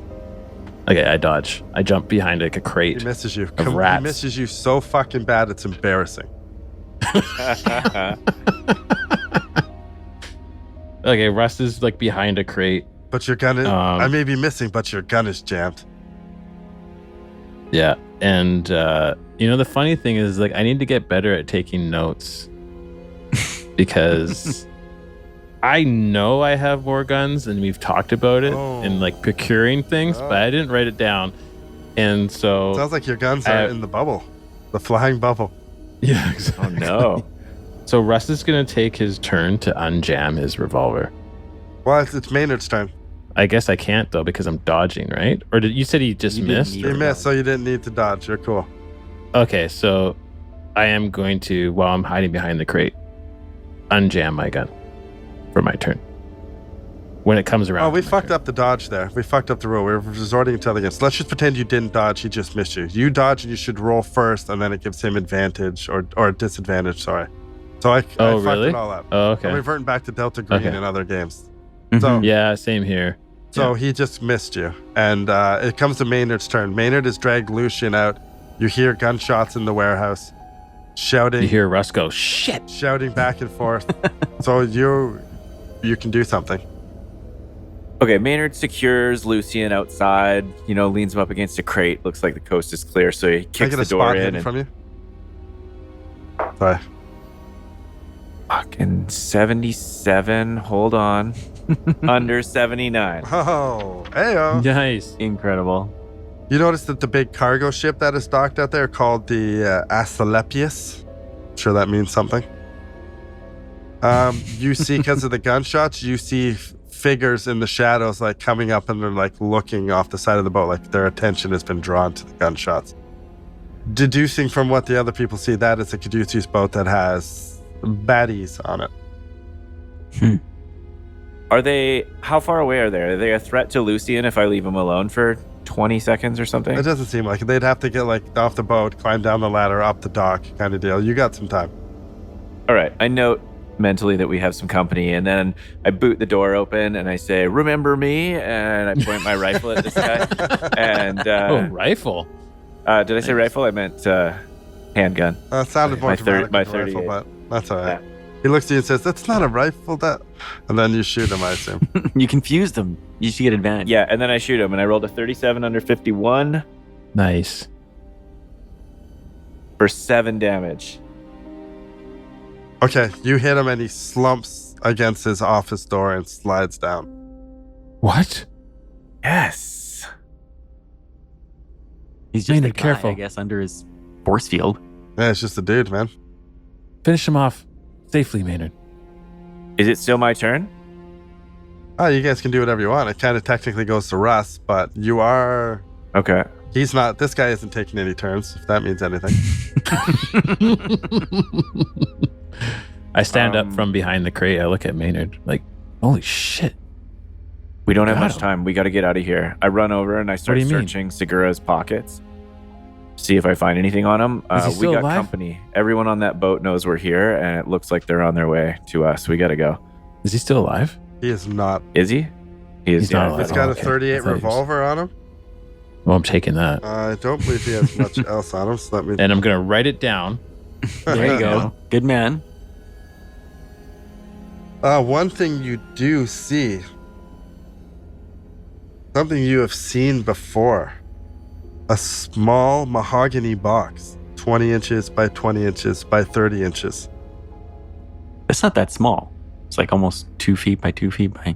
Okay, I dodge. I jump behind like a He crate. misses you. Of rats. He misses you so fucking bad, it's embarrassing. Okay, Russ is like behind a crate. But your gun is, Um, I may be missing, but your gun is jammed. Yeah. And, the funny thing is, like, I need to get better at taking notes because I know I have more guns and we've talked about it and like procuring things, but I didn't write it down. And so. Sounds like your guns are in the bubble, the flying bubble. Yeah, exactly. Oh, no. So Russ is going to take his turn to unjam his revolver. Well, it's Maynard's turn. I guess I can't, though, because I'm dodging, right? Or did you said he just You didn't missed? need You it. missed, so you didn't need to dodge. You're cool. Okay, so I am going to, while I'm hiding behind the crate, unjam my gun for my turn. When it comes around. Oh, we to my fucked turn. up the dodge there. We fucked up the roll. We were resorting to other games. Let's just pretend you didn't dodge. He just missed you. You dodge and you should roll first, and then it gives him advantage or disadvantage. Sorry. So I fucked really? it all up. Oh, okay. I'm reverting back to Delta Green Okay. in other games. Mhm. So Yeah, same here. So he just missed you. And it comes to Maynard's turn. Maynard has dragged Lucian out. You hear gunshots in the warehouse. Shouting. You hear Russ go, shit. Shouting back and forth. So you can do something. Okay, Maynard secures Lucian outside, leans him up against a crate. Looks like the coast is clear, so he Can I kicks get the a door spot in. hidden And from you? Sorry. fucking 77. Hold on. Under 79. Oh, heyo. Nice. Incredible. You notice that the big cargo ship that is docked out there called the Asclepius? I'm sure that means something. You see, because of the gunshots, you see figures in the shadows like coming up and they're like looking off the side of the boat, like their attention has been drawn to the gunshots. Deducing from what the other people see, that is a Caduceus boat that has baddies on it. How far away are they? Are they a threat to Lucian if I leave him alone for 20 seconds or something? It doesn't seem like it. They'd have to get like off the boat, climb down the ladder, up the dock kind of deal. You got some time. All right. I note mentally that we have some company, and then I boot the door open and I say, "Remember me?" And I point my rifle at this guy. And Rifle. did I say rifle? I meant handgun. It sounded more My dramatic my with a rifle, 38. but that's all right. Yeah. He looks at you and says, "That's not a rifle, that." And then you shoot him, I assume. You confused them. You should get advantage. Yeah, and then I shoot him, and I rolled a 37 under 51 Nice. for 7 damage. Okay, you hit him and he slumps against his office door and slides down. What? Yes. He's just a Maynard, guy, careful. I guess, under his force field. Yeah, it's just a dude, man. Finish him off safely, Maynard. Is it still my turn? Oh, you guys can do whatever you want. It kind of technically goes to Russ, but you are. Okay. He's not. This guy isn't taking any turns, if that means anything. I stand up from behind the crate. I look at Maynard like, holy shit. We don't have Got much him. time. We got to get out of here. I run over and I start do you mean? searching Segura's pockets. See if I find anything on him. Is he We still got alive? company. Everyone on that boat knows we're here, and it looks like they're on their way to us. We got to go. Is he still alive? He is not. Is he? He is. He's not yeah. alive. He's got Oh, a okay. 38 I thought he was- revolver on him. Well, I'm taking that. I don't believe he has much else on him, so let me. And I'm going to write it down. There you go. Good man. One thing you do see, something you have seen before, a small mahogany box, 20 inches by 20 inches by 30 inches. It's not that small. It's like almost 2 feet by 2 feet by.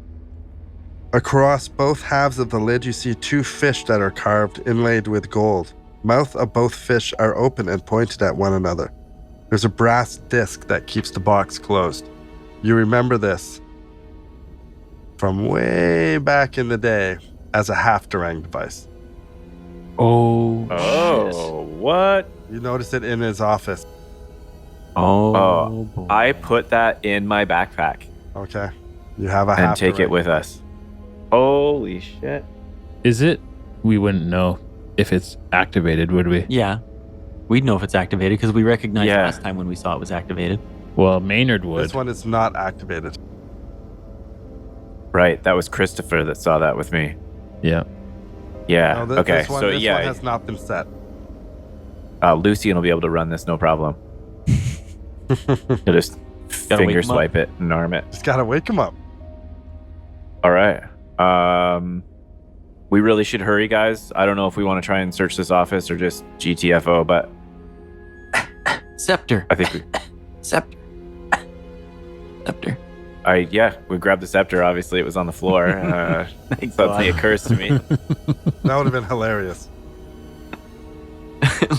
Across both halves of the lid, you see two fish that are carved, inlaid with gold. Mouth of both fish are open and pointed at one another. There's a brass disc that keeps the box closed. You remember this from way back in the day as a half-deranged device. Oh, Oh, what? You notice it in his office. Oh, boy. I put that in my backpack Okay. You have a and take it half-deranged with device. us. Holy shit. Is it? We wouldn't know if it's activated, would we? Yeah. We'd know if it's activated because we recognized Yeah. last time when we saw it was activated. Well, Maynard would. This one is not activated. Right. That was Christopher that saw that with me. Yeah. Yeah. No, okay. This one, So this yeah, one has not been set. Lucian will be able to run this, no problem. He'll just Gotta wake finger him up. swipe it and arm it. Just gotta wake him up. All right. We really should hurry, guys. I don't know if we want to try and search this office or just GTFO, but Scepter. I think we. Scepter. Scepter. We grabbed the scepter. Obviously, it was on the floor. Thank Suddenly God. occurs to me. That would have been hilarious.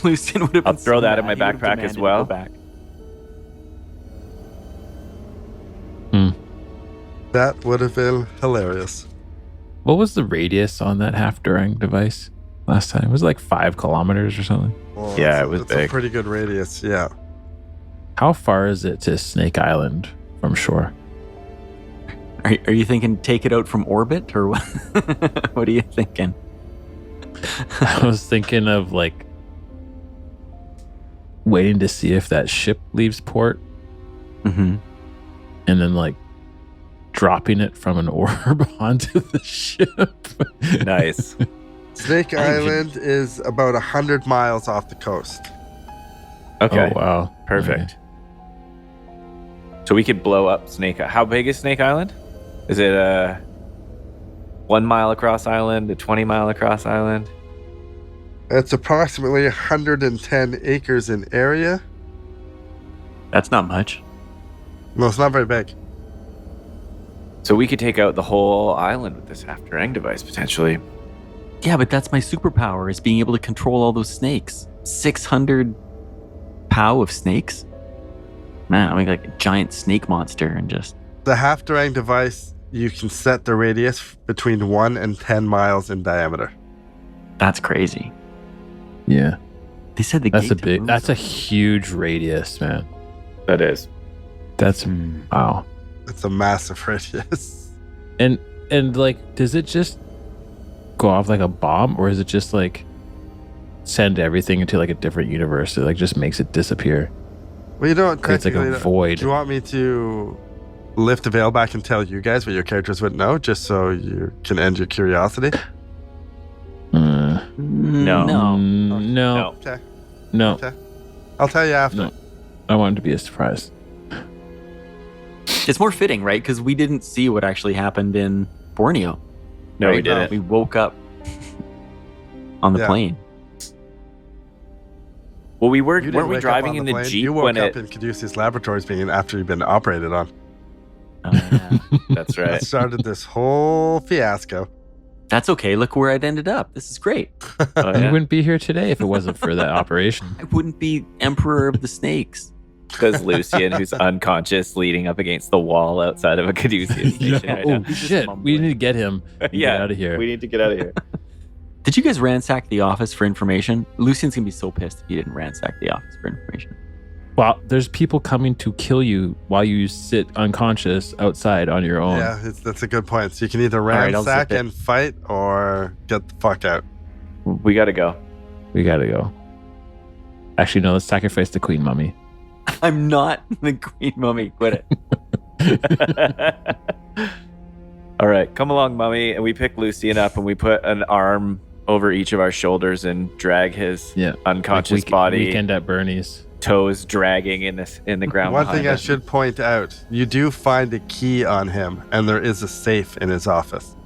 Lucian would have I'll been throw so that in mad, my he would have backpack as demanded to well. go back. That would have been hilarious. What was the radius on that half-deranged device last time? Was it like 5 kilometers or something? Well, Yeah, it's- it was it's a big. pretty good radius, yeah. How far is it to Snake Island from shore? Are you thinking take it out from orbit or what? What are you thinking? I was thinking of like waiting to see if that ship leaves port Mm-hmm. and then like dropping it from an orb onto the ship. Nice. Snake I think we Island is about 100 miles off the coast. Okay. Oh, wow. Perfect. So we could blow up Snake. How big is Snake Island? Is it a 1 mile across island, a 20 mile across island? It's approximately 110 acres in area. That's not much. No, it's not very big. So we could take out the whole island with this half-deranged device potentially. Yeah, but that's my superpower, is being able to control all those snakes. 600 pow of snakes? Man, I mean like a giant snake monster and just... The half-deranged device, you can set the radius between 1 and 10 miles in diameter. That's crazy. Yeah. They said the That's gate a to big, move that's a them. huge radius, man. That is. That's, wow. It's a massive radius. And like, does it just go off like a bomb, or is it just like send everything into like a different universe? It like just makes it disappear. Well, you don't Creates like a technically- void. Do you want me to lift the veil back and tell you guys what your characters would know, just so you can end your curiosity? No. No. No. No. Okay. No. Okay. I'll tell you after. No. I want it to be a surprise. It's more fitting, right? Because we didn't see what actually happened in Borneo. No, right? we didn't. We woke up on the Yeah. plane. Well, You weren't didn't we wake up driving on in the the plane. Jeep You woke when up it... in Caduceus Laboratories being after you've been operated on. Yeah. That's right. That started this whole fiasco. That's okay. Look where I'd ended up. This is great. Oh, You yeah. wouldn't be here today if it wasn't for that operation. I wouldn't be emperor of the snakes. Because Lucian, who's unconscious, leaning up against the wall outside of a Caduceus station right Oh now. He's just shit! We mumbling. need to get him. Yeah, Get out of here. We need to get out of here. Did you guys ransack the office for information? Lucian's gonna be so pissed if you didn't ransack the office for information. Well, there's people coming to kill you while you sit unconscious outside on your own. Yeah, that's a good point. So you can either right, I'll ransack zip it. and fight or get the fuck out. We got to go. We gotta go. Actually, no. Let's sacrifice the queen mummy. I'm not the queen mummy. Quit it. All right, come along, mummy. And we pick Lucian up and we put an arm over each of our shoulders and drag his Yeah. unconscious body, Weekend at Bernie's. toes dragging in the ground. One behind thing I us. should point out, you do find a key on him, and there is a safe in his office.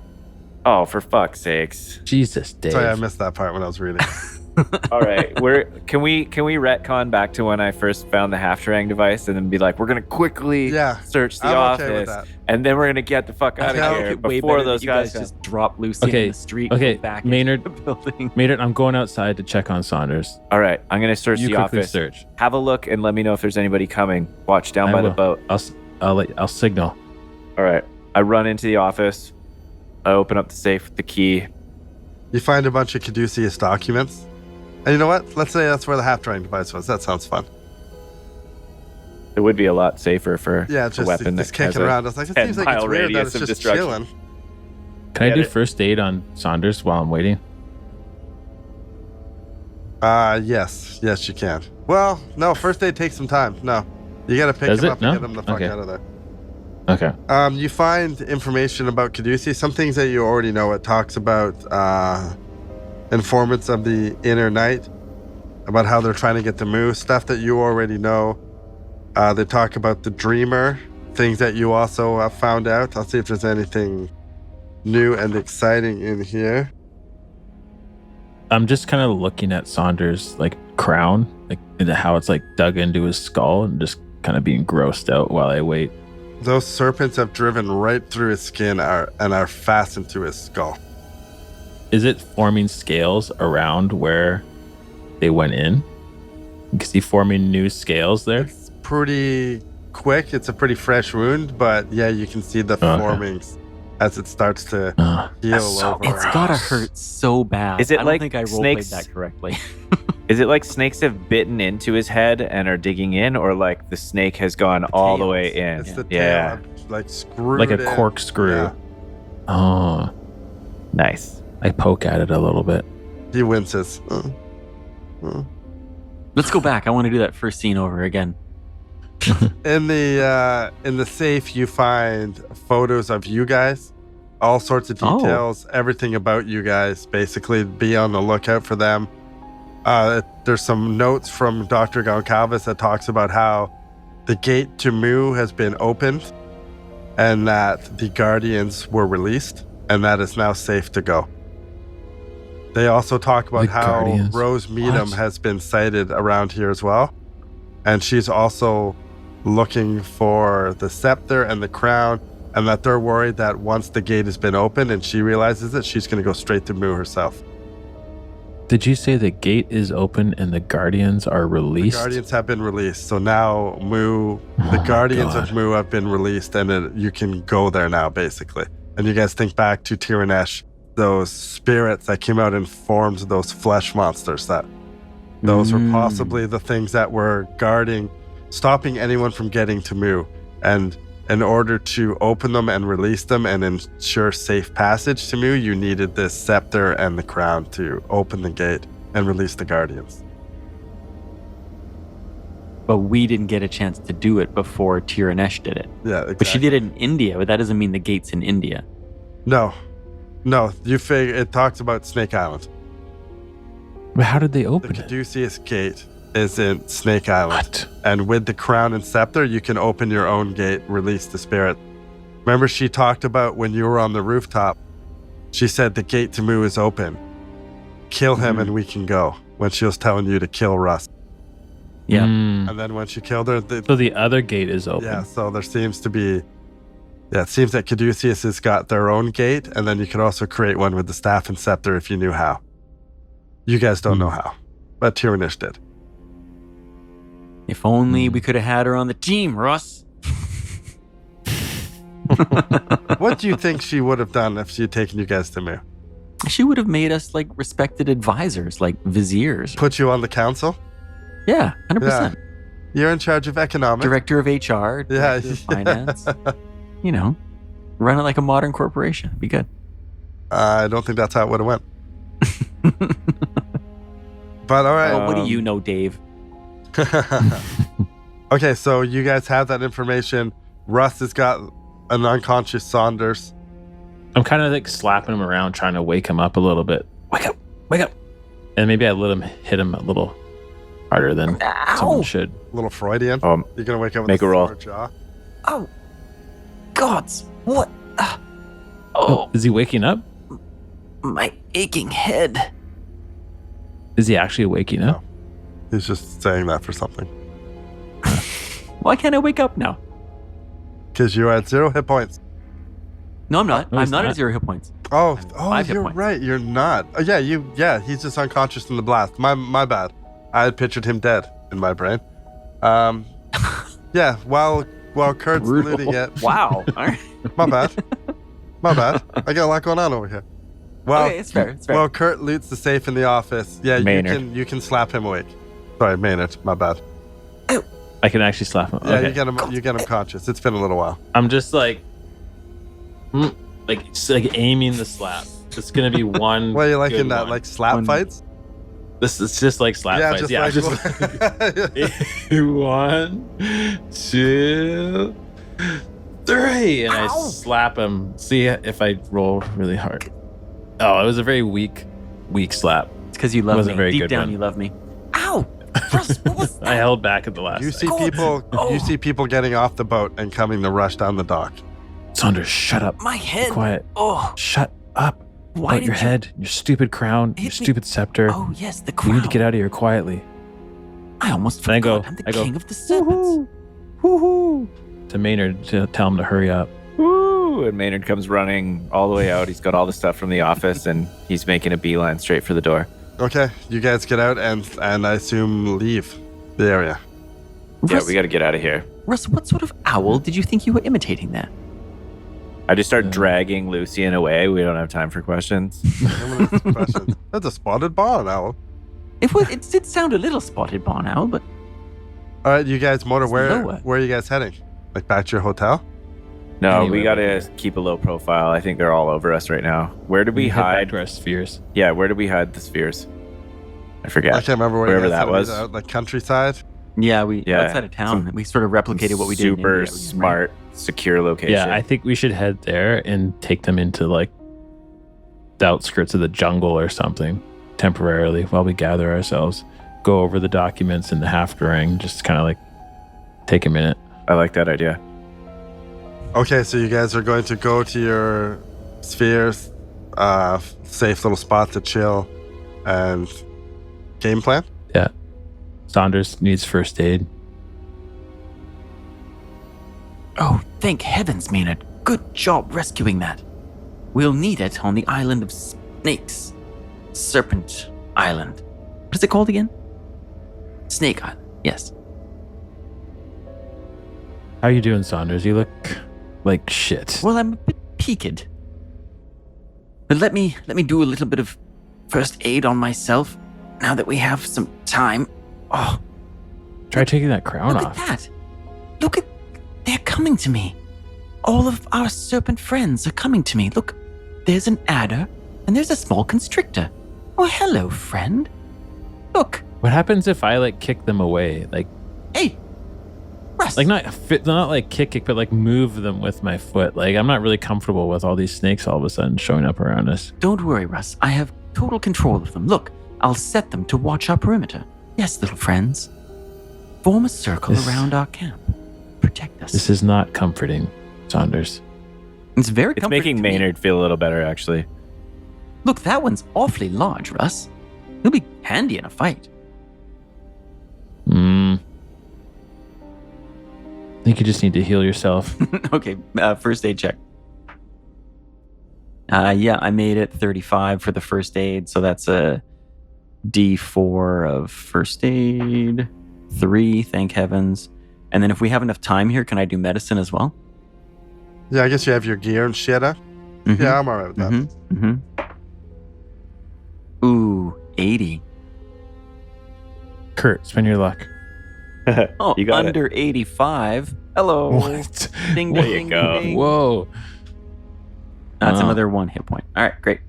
Oh, for fuck's sakes! Jesus, Dave. Sorry, I missed that part when I was reading. All right, can we retcon back to when I first found the half-terang device and then be like, we're gonna quickly Yeah, search the I'm okay with office that. and then we're gonna get the fuck out Yeah, of I'll here Make it way before better those that you guys. just drop Lucian Okay, in the street. okay, And go back Maynard. into the building. Maynard, I'm going outside to check on Saunders. All right, I'm gonna search You the quickly office. search. Have a look and let me know if there's anybody coming. Watch down I by the will. boat. I'll signal. All right, I run into the office. I open up the safe with the key. You find a bunch of Caduceus documents. And you know what? Let's say that's where the half-terang device was. That sounds fun. It would be a lot safer for Yeah, a just weapon just that has kicking a around. I was like, it seems like it's 10-mile weird that radius it's of just destruction. chilling. Can I Get do it. first aid on Saunders while I'm waiting? Yes, you can. Well, no, first aid takes some time. No, you got to pick Does him it? up No? and get him the fuck Okay. out of there. Okay. You find information about Caduceus, some things that you already know. It talks about informants of the inner night, about how they're trying to get to Moo, stuff that you already know. They talk about the Dreamer, things that you also found out. I'll see if there's anything new and exciting in here. I'm just kind of looking at Saunders' like crown, like into how it's like dug into his skull, and just kind of being grossed out while I wait. Those serpents have driven right through his skin and are fastened to his skull. Is it forming scales around where they went in? You can see forming new scales there. It's pretty quick. It's a pretty fresh wound, but yeah, you can see the Okay. formings as it starts to heal That's so over. It's gotta hurt so bad. Is it I don't like think I roleplayed snakes- that correctly. Is it like snakes have bitten into his head and are digging in, or like the snake has gone all the way in? It's the Yeah. tail, like screwed like a in. corkscrew. Yeah. Oh, Nice. I poke at it a little bit. He winces. Let's go back. I want to do that first scene over again. In the safe, you find photos of you guys, all sorts of Oh. details, everything about you guys. Basically, be on the lookout for them. There's some notes from Dr. Goncalves that talks about how the gate to Mu has been opened, and that the Guardians were released, and that is now safe to go. They also talk about The how Guardians? Rose Meadham What? has been sighted around here as well, and she's also looking for the scepter and the crown, and that they're worried that once the gate has been opened and she realizes it, she's going to go straight to Mu herself. Did you say the gate is open and the Guardians are The released? Guardians have been released, so now the Oh, Guardians God. of Mu have been released, and you can go there now, basically. And you guys think back to Tiranesh, those spirits that came out and formed those flesh monsters. Those were possibly the things that were stopping anyone from getting to Mu. And in order to open them and release them and ensure safe passage to Mu, you needed this scepter and the crown to open the gate and release the Guardians. But we didn't get a chance to do it before Tiranesh did it. Yeah, exactly. But she did it in India, but that doesn't mean the gate's in India. No, you figure it talks about Snake Island. But how did they The open it? Caduceus Gate is in Snake Island. What? And with the crown and scepter, you can open your own gate, release the spirit. Remember, she talked about when you were on the rooftop, she said the gate to Mu is open. Kill him and we can go. When she was telling you to kill Russ. Yeah. Mm. And then when she killed her, So the other gate is open. yeah, so there seems to be, Yeah, it seems that Caduceus has got their own gate, and then you could also create one with the staff and scepter if you knew how. You guys don't know how, but Tyranish did. If only we could have had her on the team, Russ. What do you think she would have done if she had taken you guys to Mu? She would have made us like respected advisors, like viziers. Put you on the council? Yeah, 100%. You're in charge of economics. Director of HR, director of finance. You know, run it like a modern corporation. Be good. I don't think that's how it would have went. But all right. Oh, what do you know, Dave? Okay, so you guys have that information. Russ has got an unconscious Saunders. I'm kind of like slapping him around, trying to wake him up a little bit. Wake up, wake up. And maybe I hit him a little harder than someone should. A little Freudian. You're going to wake up with Make a roll. sore jaw. Oh, gods, what? Oh, is he waking up? My aching head. Is he actually waking up? No. He's just saying that for something. Why can't I wake up now? Because you're at 0 hit points. No, I'm not. No, I'm he's not not. at 0 hit points. Oh, 5 hit you're points. right. You're not. Oh, yeah, he's just unconscious in the blast. My bad. I had pictured him dead in my brain. Yeah, while Kurt's Brutal. looting it. Wow. All right. My bad. I got a lot going on over here. Well, Okay, it's fair. It's fair. Well, Kurt loots the safe in the office. Yeah, Maynard. you can slap him awake. Sorry, Maynard. My bad. I can actually slap him. Yeah, Okay. you get him conscious. It's been a little while. I'm just like aiming the slap. It's gonna be one. Well, you like good in that one. like slap One- fights? This is just like slap Yeah, fights. just like 1, 2, 3, and I Ow. slap him. See if I roll really hard. Oh, it was a very weak slap. It's because you love wasn't me. a very Deep good down, one. you love me. Ow! Russ, what was I held back at the last. you see second. people. Oh. You see people getting off the boat and coming to rush down the dock. Saunders, shut up. my head? Quiet. Oh, Shut up. why About did your you? head, your stupid crown, your hit me? stupid scepter. Oh, yes, the You crown. need to get out of here quietly. I almost And I forgot. go- I'm the I go, king of the serpents. Woohoo! To Maynard to tell him to hurry up. Woo! And Maynard comes running all the way out. He's got all the stuff from the office, and he's making a beeline straight for the door. Okay, you guys get out and I assume leave the area. Yeah, Russ, we got to get out of here. Russ, what sort of owl did you think you were imitating there? I just start Yeah. dragging Lucian away. We don't have time for questions. Questions. That's a spotted barn owl. It did sound a little spotted barn owl, but All right, you guys motor. It's Where lower. are you guys heading? Like back to your hotel? No, Anyway, we got to we're- keep a low profile. I think they're all over us right now. Where did we head back hide? to our spheres. Yeah, where did we hide the spheres? I forget. I can't remember where Wherever you guys that had it. was. Out, like countryside. yeah, Yeah, outside of town, some we sort of replicated what we did in Super India. smart, secure location. Yeah, I think we should head there and take them into like the outskirts of the jungle or something temporarily while we gather ourselves. Go over the documents in the half darang, just kind of like take a minute. I like that idea. Okay, so you guys are going to go to your spheres, safe little spot to chill, and game plan. Saunders needs first aid. Oh, thank heavens, Maynard. Good job rescuing that. We'll need it on the island of snakes. Serpent Island. What is it called again? Snake Island. Yes. How you doing, Saunders? You look like shit. Well, I'm a bit peaked. But let me do a little bit of first aid on myself now that we have some time. Oh, Try taking that crown look off. at that. Look at, they're coming to me. All of our serpent friends are coming to me. Look, there's an adder and there's a small constrictor. Oh, hello, friend. Look, What happens if I like kick them away? Like hey, Russ. not like kick it, but like move them with my foot. Like I'm not really comfortable with all these snakes all of a sudden showing up around us. Don't worry, Russ. I have total control of them. Look, I'll set them to watch our perimeter. Yes, little friends. Form a circle This- around our camp. Protect us. This is not comforting, Saunders. It's very It's comforting making to me. Maynard feel a little better, actually. Look, that one's awfully large, Russ. He'll be handy in a fight. think you just need to heal yourself. Okay, first aid check. Yeah, I made it 35 for the first aid, so that's a D4 of first aid. 3, thank heavens. And then if we have enough time here, can I do medicine as well? Yeah, I guess you have your gear and shit, huh? Mhm. Yeah, I'm alright with that. Ooh, 80. Kurt, spend your luck. Oh, You got under 85. Hello. What? Ding, There ding, you ding, go. ding. Whoa. That's Oh. another 1 hit point. All right, great.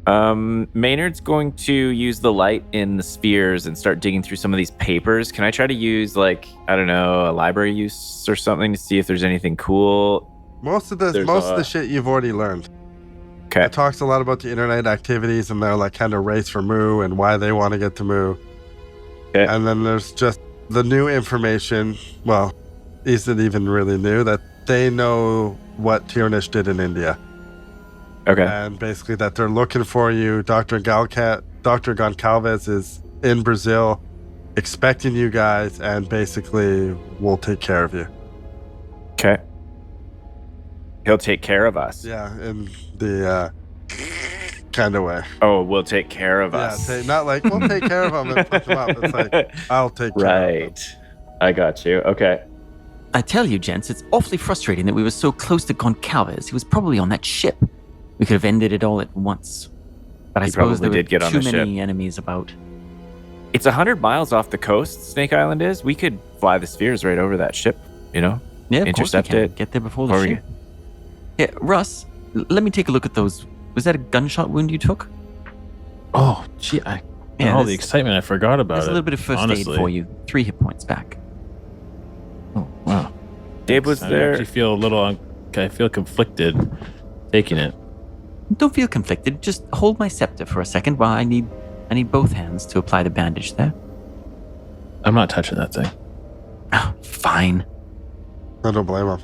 Maynard's going to use the light in the spheres and start digging through some of these papers. Can I try to use, like, I don't know, a library use or something to see if there's anything cool? Most of the There's shit you've already learned. Okay. It talks a lot about the internet activities and their like kind of race for Moo and why they want to get to Moo. Okay. And then there's just the new information. Well, isn't even really new that they know what Tirnish did in India. Okay. And basically that they're looking for you. Dr. Goncalves is in Brazil expecting you guys and basically will take care of you. Okay. He'll take care of us. Yeah, in the kind of way. Oh, we'll take care of Yeah, us. not like we'll take care of them and put them up. It's like I'll take care of them. Right. I got you. Okay. I tell you, gents, it's awfully frustrating that we were so close to Goncalves. He was probably on that ship. We could have ended it all at once. But I He suppose probably there were did get on too the many enemies about. It's 100 miles off the coast, Snake Island is. We could fly the spheres right over that ship, you know? Yeah, of Intercept course we can. it. Get there before the Or we- ship. Yeah, Russ, let me take a look at those. Was that a gunshot wound you took? Oh, gee, all the there's- excitement, I forgot about There's it. a little bit of first honestly. aid for you. 3 hit points back. Oh, wow. Gabe was I there. actually feel a little, I feel conflicted taking it. Don't feel conflicted. Just hold my scepter for a second while I need both hands to apply the bandage there. I'm not touching that thing. Oh, fine. I don't blame them.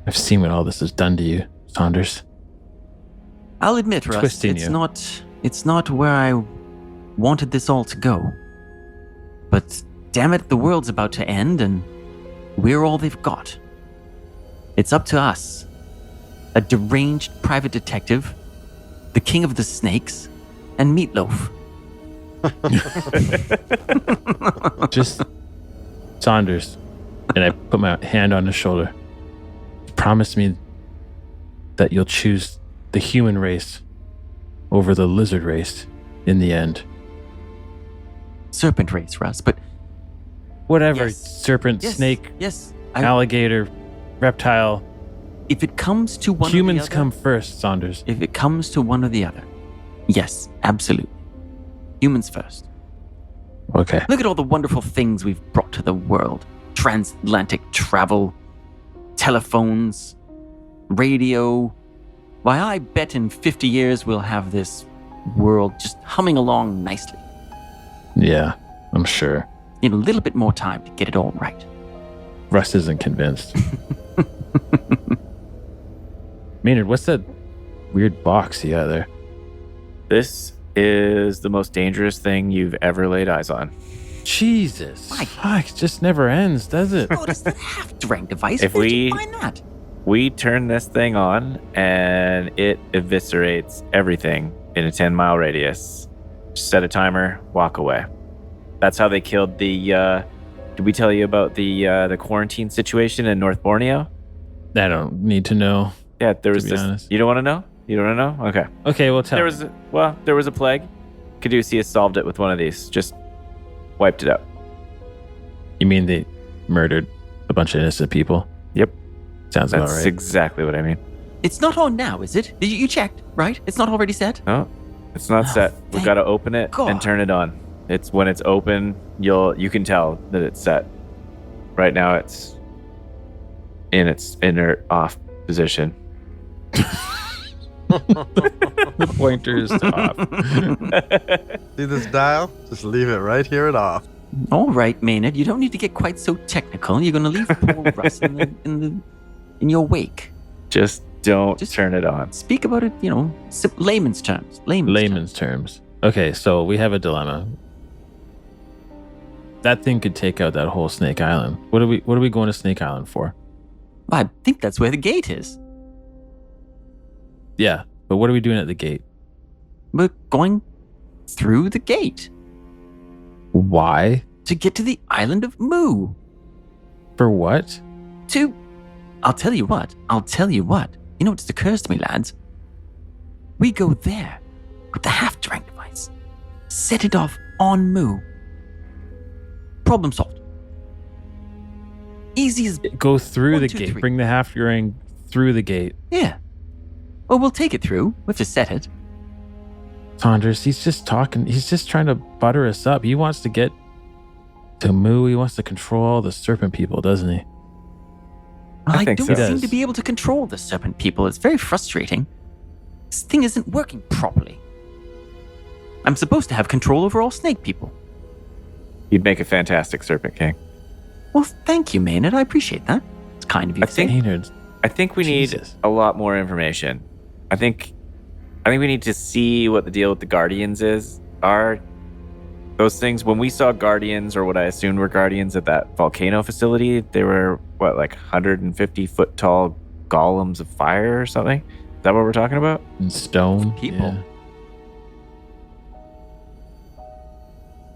I've seen what all this has done to you, Saunders. I'll admit, Russ, Twisting it's you. not where I wanted this all to go. But damn it, the world's about to end and we're all they've got. It's up to us. A deranged private detective, the king of the snakes, and Meatloaf. Just Saunders. And I put my hand on his shoulder. Promise me that you'll choose the human race over the lizard race in the end. Serpent race, Russ, but Whatever, Yes. serpent, yes, snake, yes. alligator, reptile. If it comes to one or Humans the other, come first, Saunders. If it comes to one or the other, yes, absolutely. Humans first. Okay. Look at all the wonderful things we've brought to the world. Transatlantic travel, telephones, radio. Why, I bet in 50 years we'll have this world just humming along nicely. Yeah, I'm sure. In a little bit more time to get it all right. Russ isn't convinced. Maynard, what's that weird box you got there? This is the most dangerous thing you've ever laid eyes on. Jesus. My- Fuck, it just never ends, does it? Oh, does that half-drank device? If Where'd you we- find that? We turn this thing on and it eviscerates everything in a 10-mile radius. Set a timer, walk away. That's how they killed the did we tell you about the quarantine situation in North Borneo? I don't need to know. Yeah, there was be this. honest. You don't want to know? You don't want to know? Okay. Okay, well tell There me. there was a plague. Caduceus solved it with one of these. Just wiped it out. You mean they murdered a bunch of innocent people? Yep. Sounds about That's right. exactly what I mean. It's not on now, is it? You checked, right? It's not already set? No, it's not set. We've thank got to open it God. and turn it on. It's when it's open, you can tell that it's set. Right now, it's in its inert off position. The pointer is off. See this dial? Just leave it right here at off. All right, Maynard. You don't need to get quite so technical. You're going to leave poor Russ in your wake. Just don't Just- turn it on. Speak about it, layman's terms. Layman's terms. Layman's terms. Okay, so we have a dilemma. that thing could take out that whole Snake Island. What are we going to Snake Island for? I think that's where the gate is. Yeah, but what are we doing at the gate? We're going through the gate Why? to get to the island of Moo. For what? I'll tell you what. You know what just occurs to me, lads? We go there with the half-deranged device. Set it off on Moo. Problem solved. Easy as... Go through 1, the 2, gate. 3. Bring the half-ring through the gate. Yeah. Well, we'll take it through. We have to set it. Saunders, he's just talking. He's just trying to butter us up. He wants to get to Moo. He wants to control all the serpent people, doesn't he? Well, I think don't so. seem to be able to control the serpent people. It's very frustrating. This thing isn't working properly. I'm supposed to have control over all snake people. You'd make a fantastic Serpent King. Well, thank you, Maynard. I appreciate that. It's kind of you I to say. think- Maynard, I think we need Jesus. a lot more information. I think we need to see what the deal with the Guardians are. Those things, when we saw Guardians, or what I assumed were Guardians at that volcano facility, they were, what, like 150-foot tall golems of fire or something? Is that what we're talking about? And stone People. Yeah.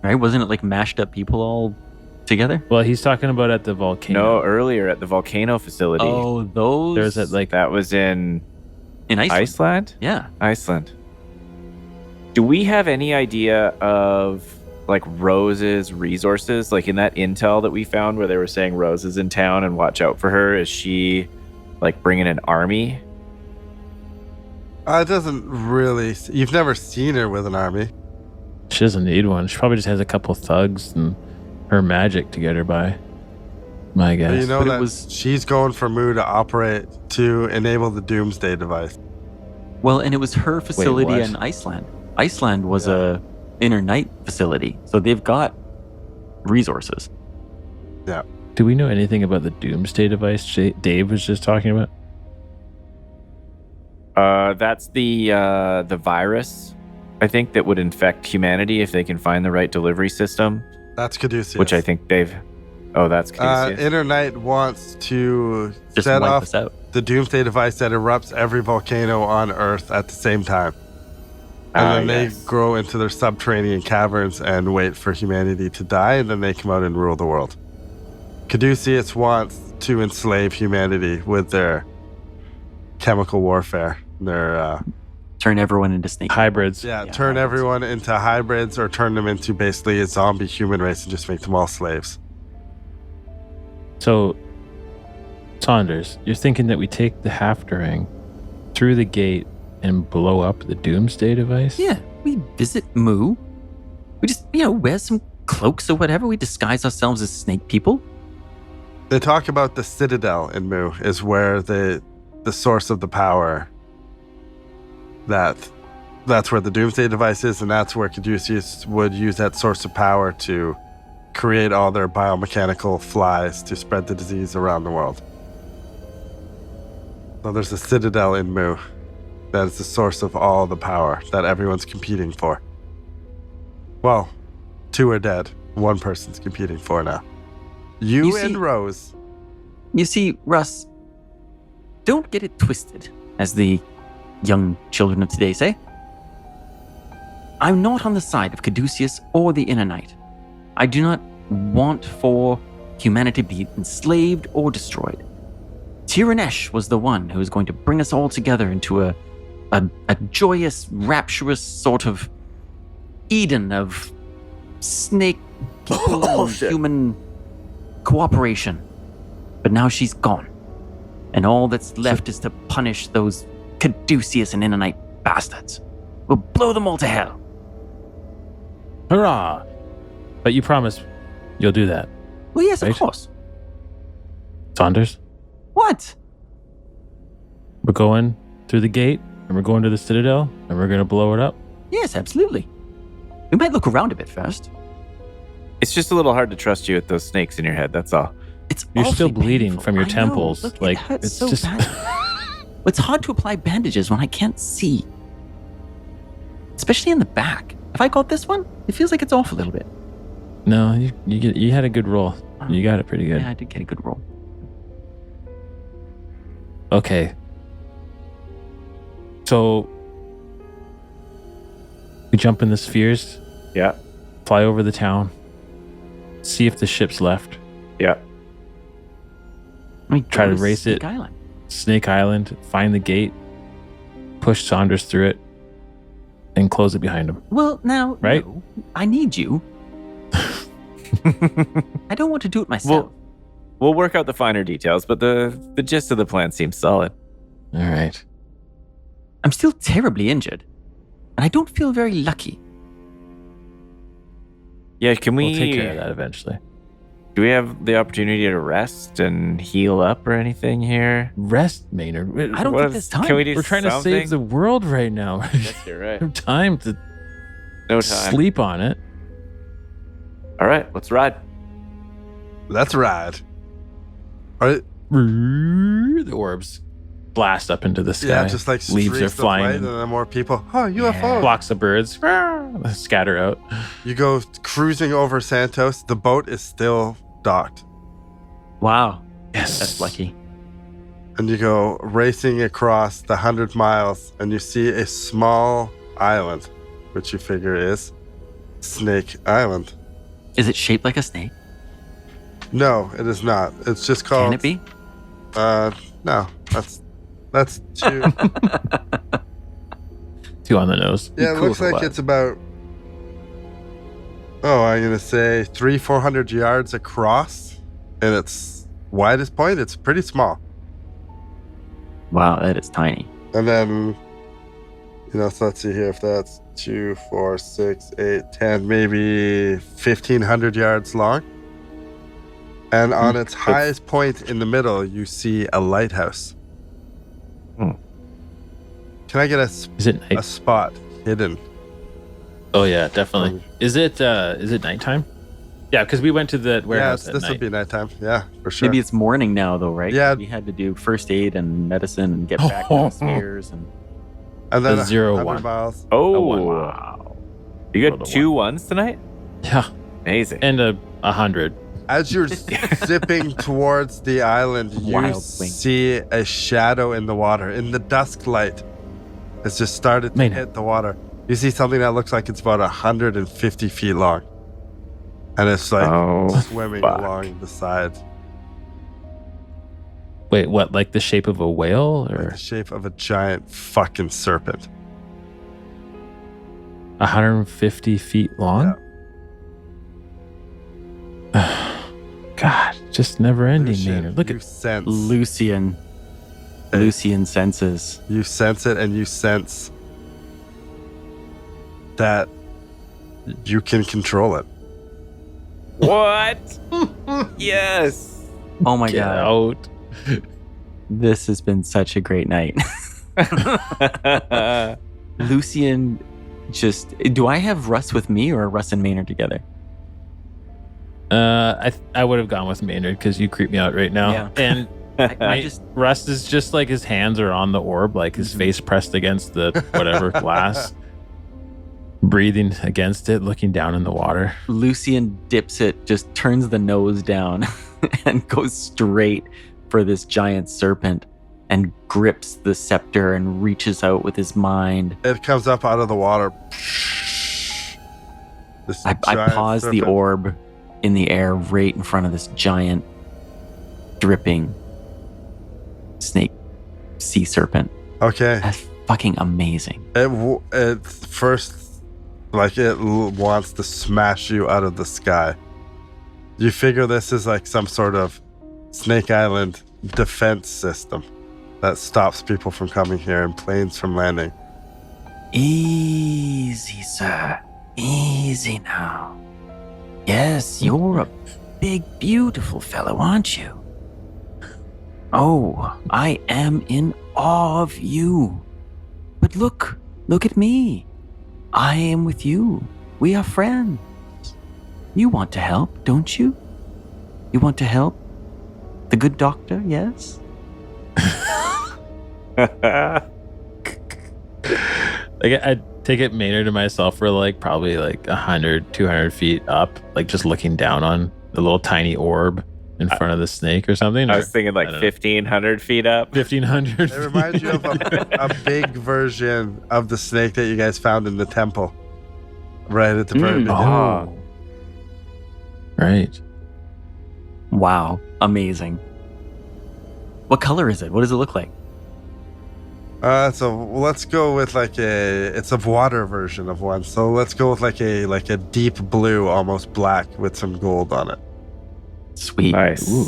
Right? Wasn't it like mashed up people all together? Well, he's talking about at the volcano. No, earlier at the volcano facility. Oh, those. There's that like That was in in Iceland. Iceland? Yeah. Iceland. Do we have any idea of like Rose's resources? Like in that intel that we found where they were saying Rose is in town and watch out for her, is she like bringing an army? It doesn't really. You've never seen her with an army. she doesn't need one. She probably just has a couple thugs and her magic to get her by. My But guess. you know But it that was- she's going for Moo to operate to enable the Doomsday device. Well, and it was her facility what? in Iceland. Iceland was a inner night facility, so they've got resources. Do we know anything about the Doomsday device Dave was just talking about? That's the virus, I think, that would infect humanity if they can find the right delivery system, That's Caduceus. which I think they've... Oh, that's Caduceus. Inner Night wants to Just set wipe off us out. the Doomsday device that erupts every volcano on Earth at the same time. And then they grow into their subterranean caverns and wait for humanity to die, and then they come out and rule the world. Caduceus wants to enslave humanity with their chemical warfare. Their Turn everyone into snake. Hybrids. turn hybrids. everyone into hybrids or turn them into basically a zombie human race and just make them all slaves. So, Saunders, you're thinking that we take the Halfdering through the gate and blow up the Doomsday device? Yeah, we visit Moo. We just, wear some cloaks or whatever. We disguise ourselves as snake people. They talk about the Citadel in Moo is where the source of the power. That's where the Doomsday device is, and that's where Caduceus would use that source of power to create all their biomechanical flies to spread the disease around the world. So there's a Citadel in Moo that is the source of all the power that everyone's competing for. Well, 2 are dead. 1 person's competing for now. You You and see- Rose. You see, Russ, don't get it twisted, as the young children of today say. I'm not on the side of Caduceus or the Inner Night. I do not want for humanity to be enslaved or destroyed. Tiranesh was the one who was going to bring us all together into a joyous, rapturous sort of Eden of snake people and human cooperation. But now she's gone. And all that's left is to punish those Caduceus and Inner Night bastards. We'll blow them all to hell. Hurrah! But you promise you'll do that, Well, yes, Right. of course. Saunders? What? We're going through the gate and we're going to the Citadel and we're going to blow it up. Yes, absolutely. We might look around a bit first. It's just a little hard to trust you with those snakes in your head, that's all. It's You're still awfully bleeding painful. from your I know. temples. Look, Like, it hurts it's so just- bad. It's hard to apply bandages when I can't see. Especially in the back. If I got this one, it feels like it's off a little bit. No, you had a good roll. You got it pretty good. Yeah, I did get a good roll. Okay. So we jump in the spheres, Yeah. fly over the town, see if the ship's left, Yeah. We Try go to race Snake it. Island. Snake Island, find the gate, push Saunders through it, and close it behind him. Well, now, Right? no, I need you. I don't want to do it myself. We'll work out the finer details, but the gist of the plan seems solid. All right. I'm still terribly injured, and I don't feel very lucky. Yeah, can we We'll take care of that eventually. Do we have the opportunity to rest and heal up or anything here? Rest, Maynard. I don't think there's time. Can we do We're trying to something? save the world right now. Yes, you're right. No time to No time. sleep on it. All right, let's ride. Let's ride. All right. The orbs blast up into the sky. Yeah, just like leaves streaks are of flying. light, and then more people. Oh, UFO. Blocks of birds scatter out. You go cruising over Santos. The boat is still docked. Wow, Yes, that's lucky. And you go racing across the 100 miles, and you see a small island, which you figure is Snake Island. Is it shaped like a snake? No, it is not. It's just called. Can it be? No. That's too. Two on the nose. Yeah, it cool looks if it like was. it's about. Oh, I'm gonna say 300-400 yards across, and its widest point. It's pretty small. Wow, that is tiny. And then, so let's see here if that's 2, 4, 6, 8, 10, maybe 1,500 yards long. And on its highest point in the middle, you see a lighthouse. Hmm. Can I get Is it night? a spot hidden? Oh yeah, definitely. Is it nighttime? Yeah, because we went to the warehouse Yes, at this night. would be nighttime. Yeah, for sure. Maybe it's morning now, though, right? Yeah. We had to do first aid and medicine and get back to the spheres. And And then the 0-1. 100 miles. Oh, wow. You Roll got the 2 1s tonight? Yeah, Amazing. and 100. As you're zipping towards the island, you Wild swing. see a shadow in the water. In the dusk light, it's just started to Man. hit the water. You see something that looks like it's about 150 feet long. And it's like Oh, swimming fuck. along the side, Wait, what? Like the shape of a whale, like or the shape of a giant fucking serpent. 150 feet long? God, just never ending, Lucian, Maynard. Look you at sense. Lucian. Hey. Lucian senses. You sense it, and you sense that you can control it. What? Yes. Oh my get god. out. This has been such a great night. Lucian do I have Russ with me or Russ and Maynard together? I would have gone with Maynard because you creep me out right now. Yeah. And I just Russ is just like his hands are on the orb, like his face pressed against the whatever glass, breathing against it, looking down in the water. Lucian dips it, just turns the nose down and goes straight for this giant serpent and grips the scepter and reaches out with his mind. It comes up out of the water. This I giant pause the serpent. orb in the air right in front of this giant dripping snake sea serpent. Okay. That's fucking amazing. It first, like it wants to smash you out of the sky. You figure this is like some sort of Snake Island defense system that stops people from coming here and planes from landing. Easy, sir. Easy now. Yes, you're a big, beautiful fellow, aren't you? Oh, I am in awe of you. But look at me. I am with you. We are friends. You want to help, don't you? You want to help? The good doctor, yes? Like take it Maynard and myself were like probably like 100, 200 feet up, like just looking down on the little tiny orb in front of the snake or something. I was thinking like 1,500 feet up. 1,500 It reminds you of a big version of the snake that you guys found in the temple. Right at the very beginning. Oh. Right. Wow. Amazing. What color is it? What does it look like? So let's go with it's a water version of one. So let's go with like a deep blue, almost black with some gold on it. Sweet. Nice. Ooh.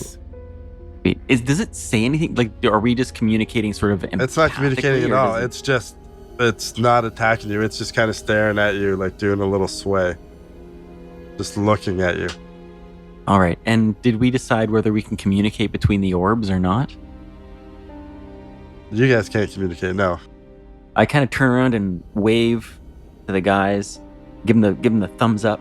Sweet. Does it say anything? Like, are we just communicating sort of? It's not communicating at empathically, or all. does It's not attacking you. It's just kind of staring at you, like doing a little sway. Just looking at you. All right. And did we decide whether we can communicate between the orbs or not? You guys can't communicate, no. I kind of turn around and wave to the guys, give them the thumbs up.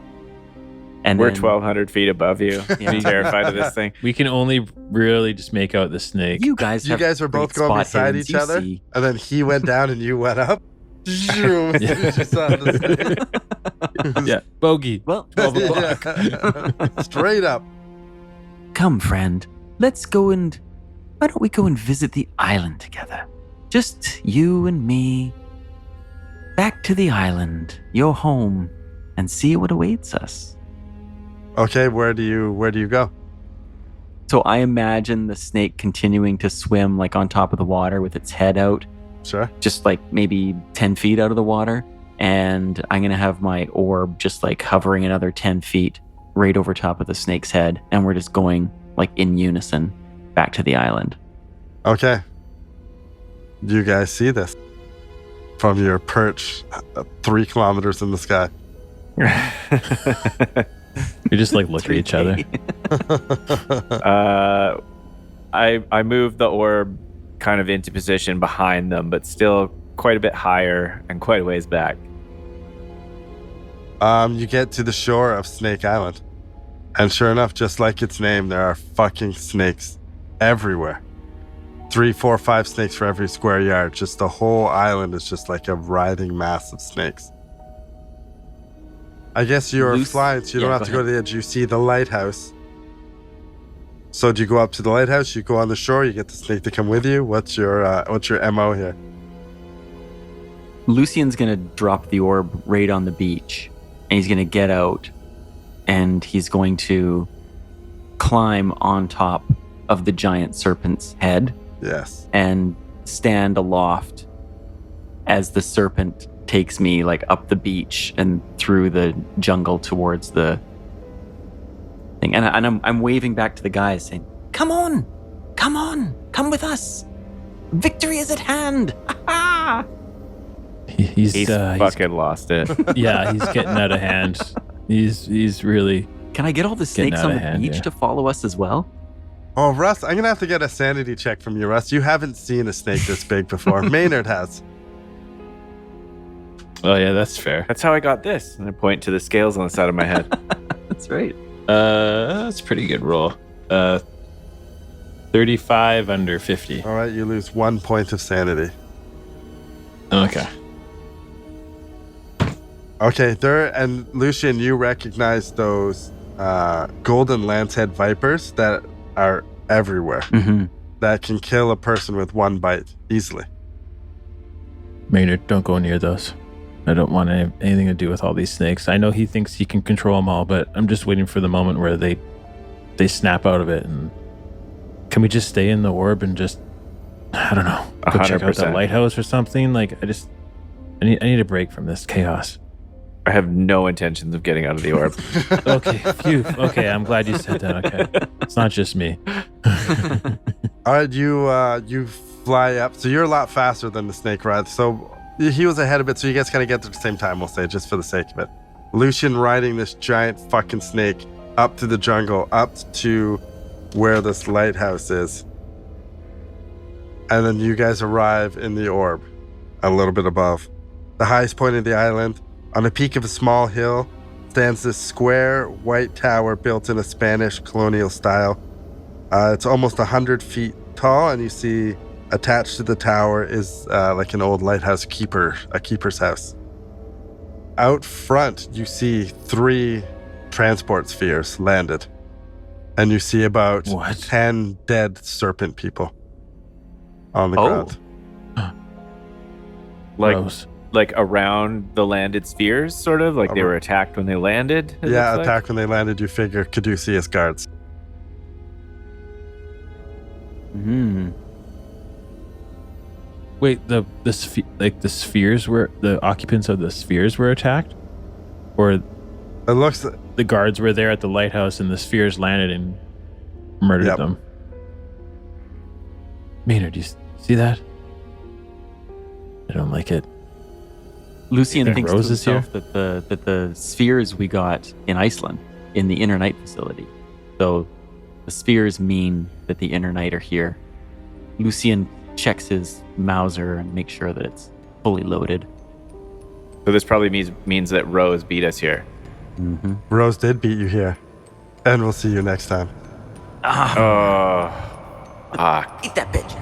And We're then, 1,200 feet above you. Yeah. I'm terrified of this thing. We can only really just make out the snake. You guys were both great going spot beside hidens, each you other, see. and then he went down and you went up. Zoom, as soon as you saw the snake. Yeah. Bogey. Well, 12 o'clock. Yeah. Straight up. come, friend. Let's go and... Why don't we go and visit the island together? Just you and me. Back to the island, your home, and see what awaits us. Okay, where do you go? So I imagine the snake continuing to swim like on top of the water with its head out, Sure. just like maybe 10 feet out of the water. And I'm going to have my orb just like hovering another 10 feet right over top of the snake's head. And we're just going like in unison back to the island. Okay. You guys see this from your perch 3 kilometers in the sky. We just like look at each other. I moved the orb kind of into position behind them, but still quite a bit higher and quite a ways back. You get to the shore of Snake Island. And sure enough, just like its name, there are fucking snakes everywhere. 3, 4, 5 snakes for every square yard. Just the whole island is just like a writhing mass of snakes. I guess you're flying, so you don't have to go to the edge. You see the lighthouse. So do you go up to the lighthouse? You go on the shore. You get the snake to come with you. What's your MO here? Lucian's going to drop the orb right on the beach, and he's going to get out, and he's going to climb on top of the giant serpent's head. Yes. And stand aloft as the serpent takes me like up the beach and through the jungle towards the thing. And I'm waving back to the guys saying, come on, come with us. Victory is at hand. He's fucking lost it. Yeah, he's getting out of hand. He's really... Can I get all the snakes on the beach to follow us as well? Oh, Russ, I'm going to have to get a sanity check from you, Russ. You haven't seen a snake this big before. Maynard has. Oh, yeah, that's fair. That's how I got this. And I point to the scales on the side of my head. That's right. That's a pretty good roll. 35 under 50. All right, you lose 1 point of sanity. Okay. Okay, there, and Lucian, you recognize those golden lancehead vipers that are everywhere, that can kill a person with 1 bite easily. Maynard, don't go near those. I don't want anything to do with all these snakes. I know he thinks he can control them all, but I'm just waiting for the moment where they snap out of it. And can we just stay in the orb and just, I don't know, go check out that lighthouse or something? Like, I need a break from this chaos. I have no intentions of getting out of the orb. Okay, phew. Okay, I'm glad you said that. Okay, it's not just me. All right, you fly up. So you're a lot faster than the snake ride. So he was ahead of it, so you guys kind of get to the same time, we'll say, just for the sake of it. Lucian riding this giant fucking snake up to the jungle, up to where this lighthouse is. And then you guys arrive in the orb, a little bit above. The highest point of the island. On the peak of a small hill stands this square white tower built in a Spanish colonial style. It's almost 100 feet tall, and you see attached to the tower is like an old lighthouse keeper, a keeper's house. out front, you see 3 transport spheres landed. And you see about What? 10 dead serpent people on the ground. Gross. Like around the landed spheres, sort of like they were attacked when they landed. Yeah, attacked when they landed. You figure Caduceus guards. Wait, the spheres were the occupants of the spheres were attacked, or It looks. the guards were there at the lighthouse and the spheres landed and murdered them. Maynard, do you see that? I don't like it. Lucian think thinks to Rose is himself that the spheres we got in Iceland in the Inner Night facility. So the spheres mean that the Inner Night are here. Lucian checks his Mauser and makes sure that it's fully loaded. So this probably means that Rose beat us here. Mm-hmm. Rose did beat you here. And we'll see you next time. Eat that bitch.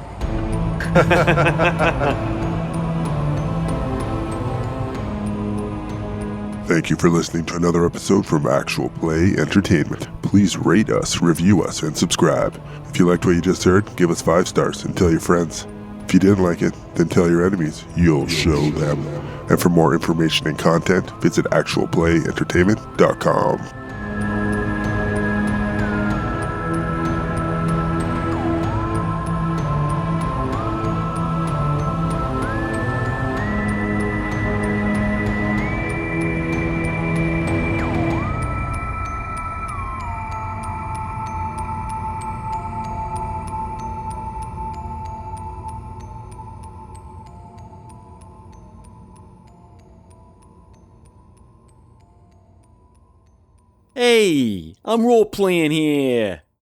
Thank you for listening to another episode from Actual Play Entertainment. Please rate us, review us, and subscribe. If you liked what you just heard, give us 5 stars and tell your friends. If you didn't like it, then tell your enemies. You'll show them. And for more information and content, visit actualplayentertainment.com. Hey, I'm role playing here.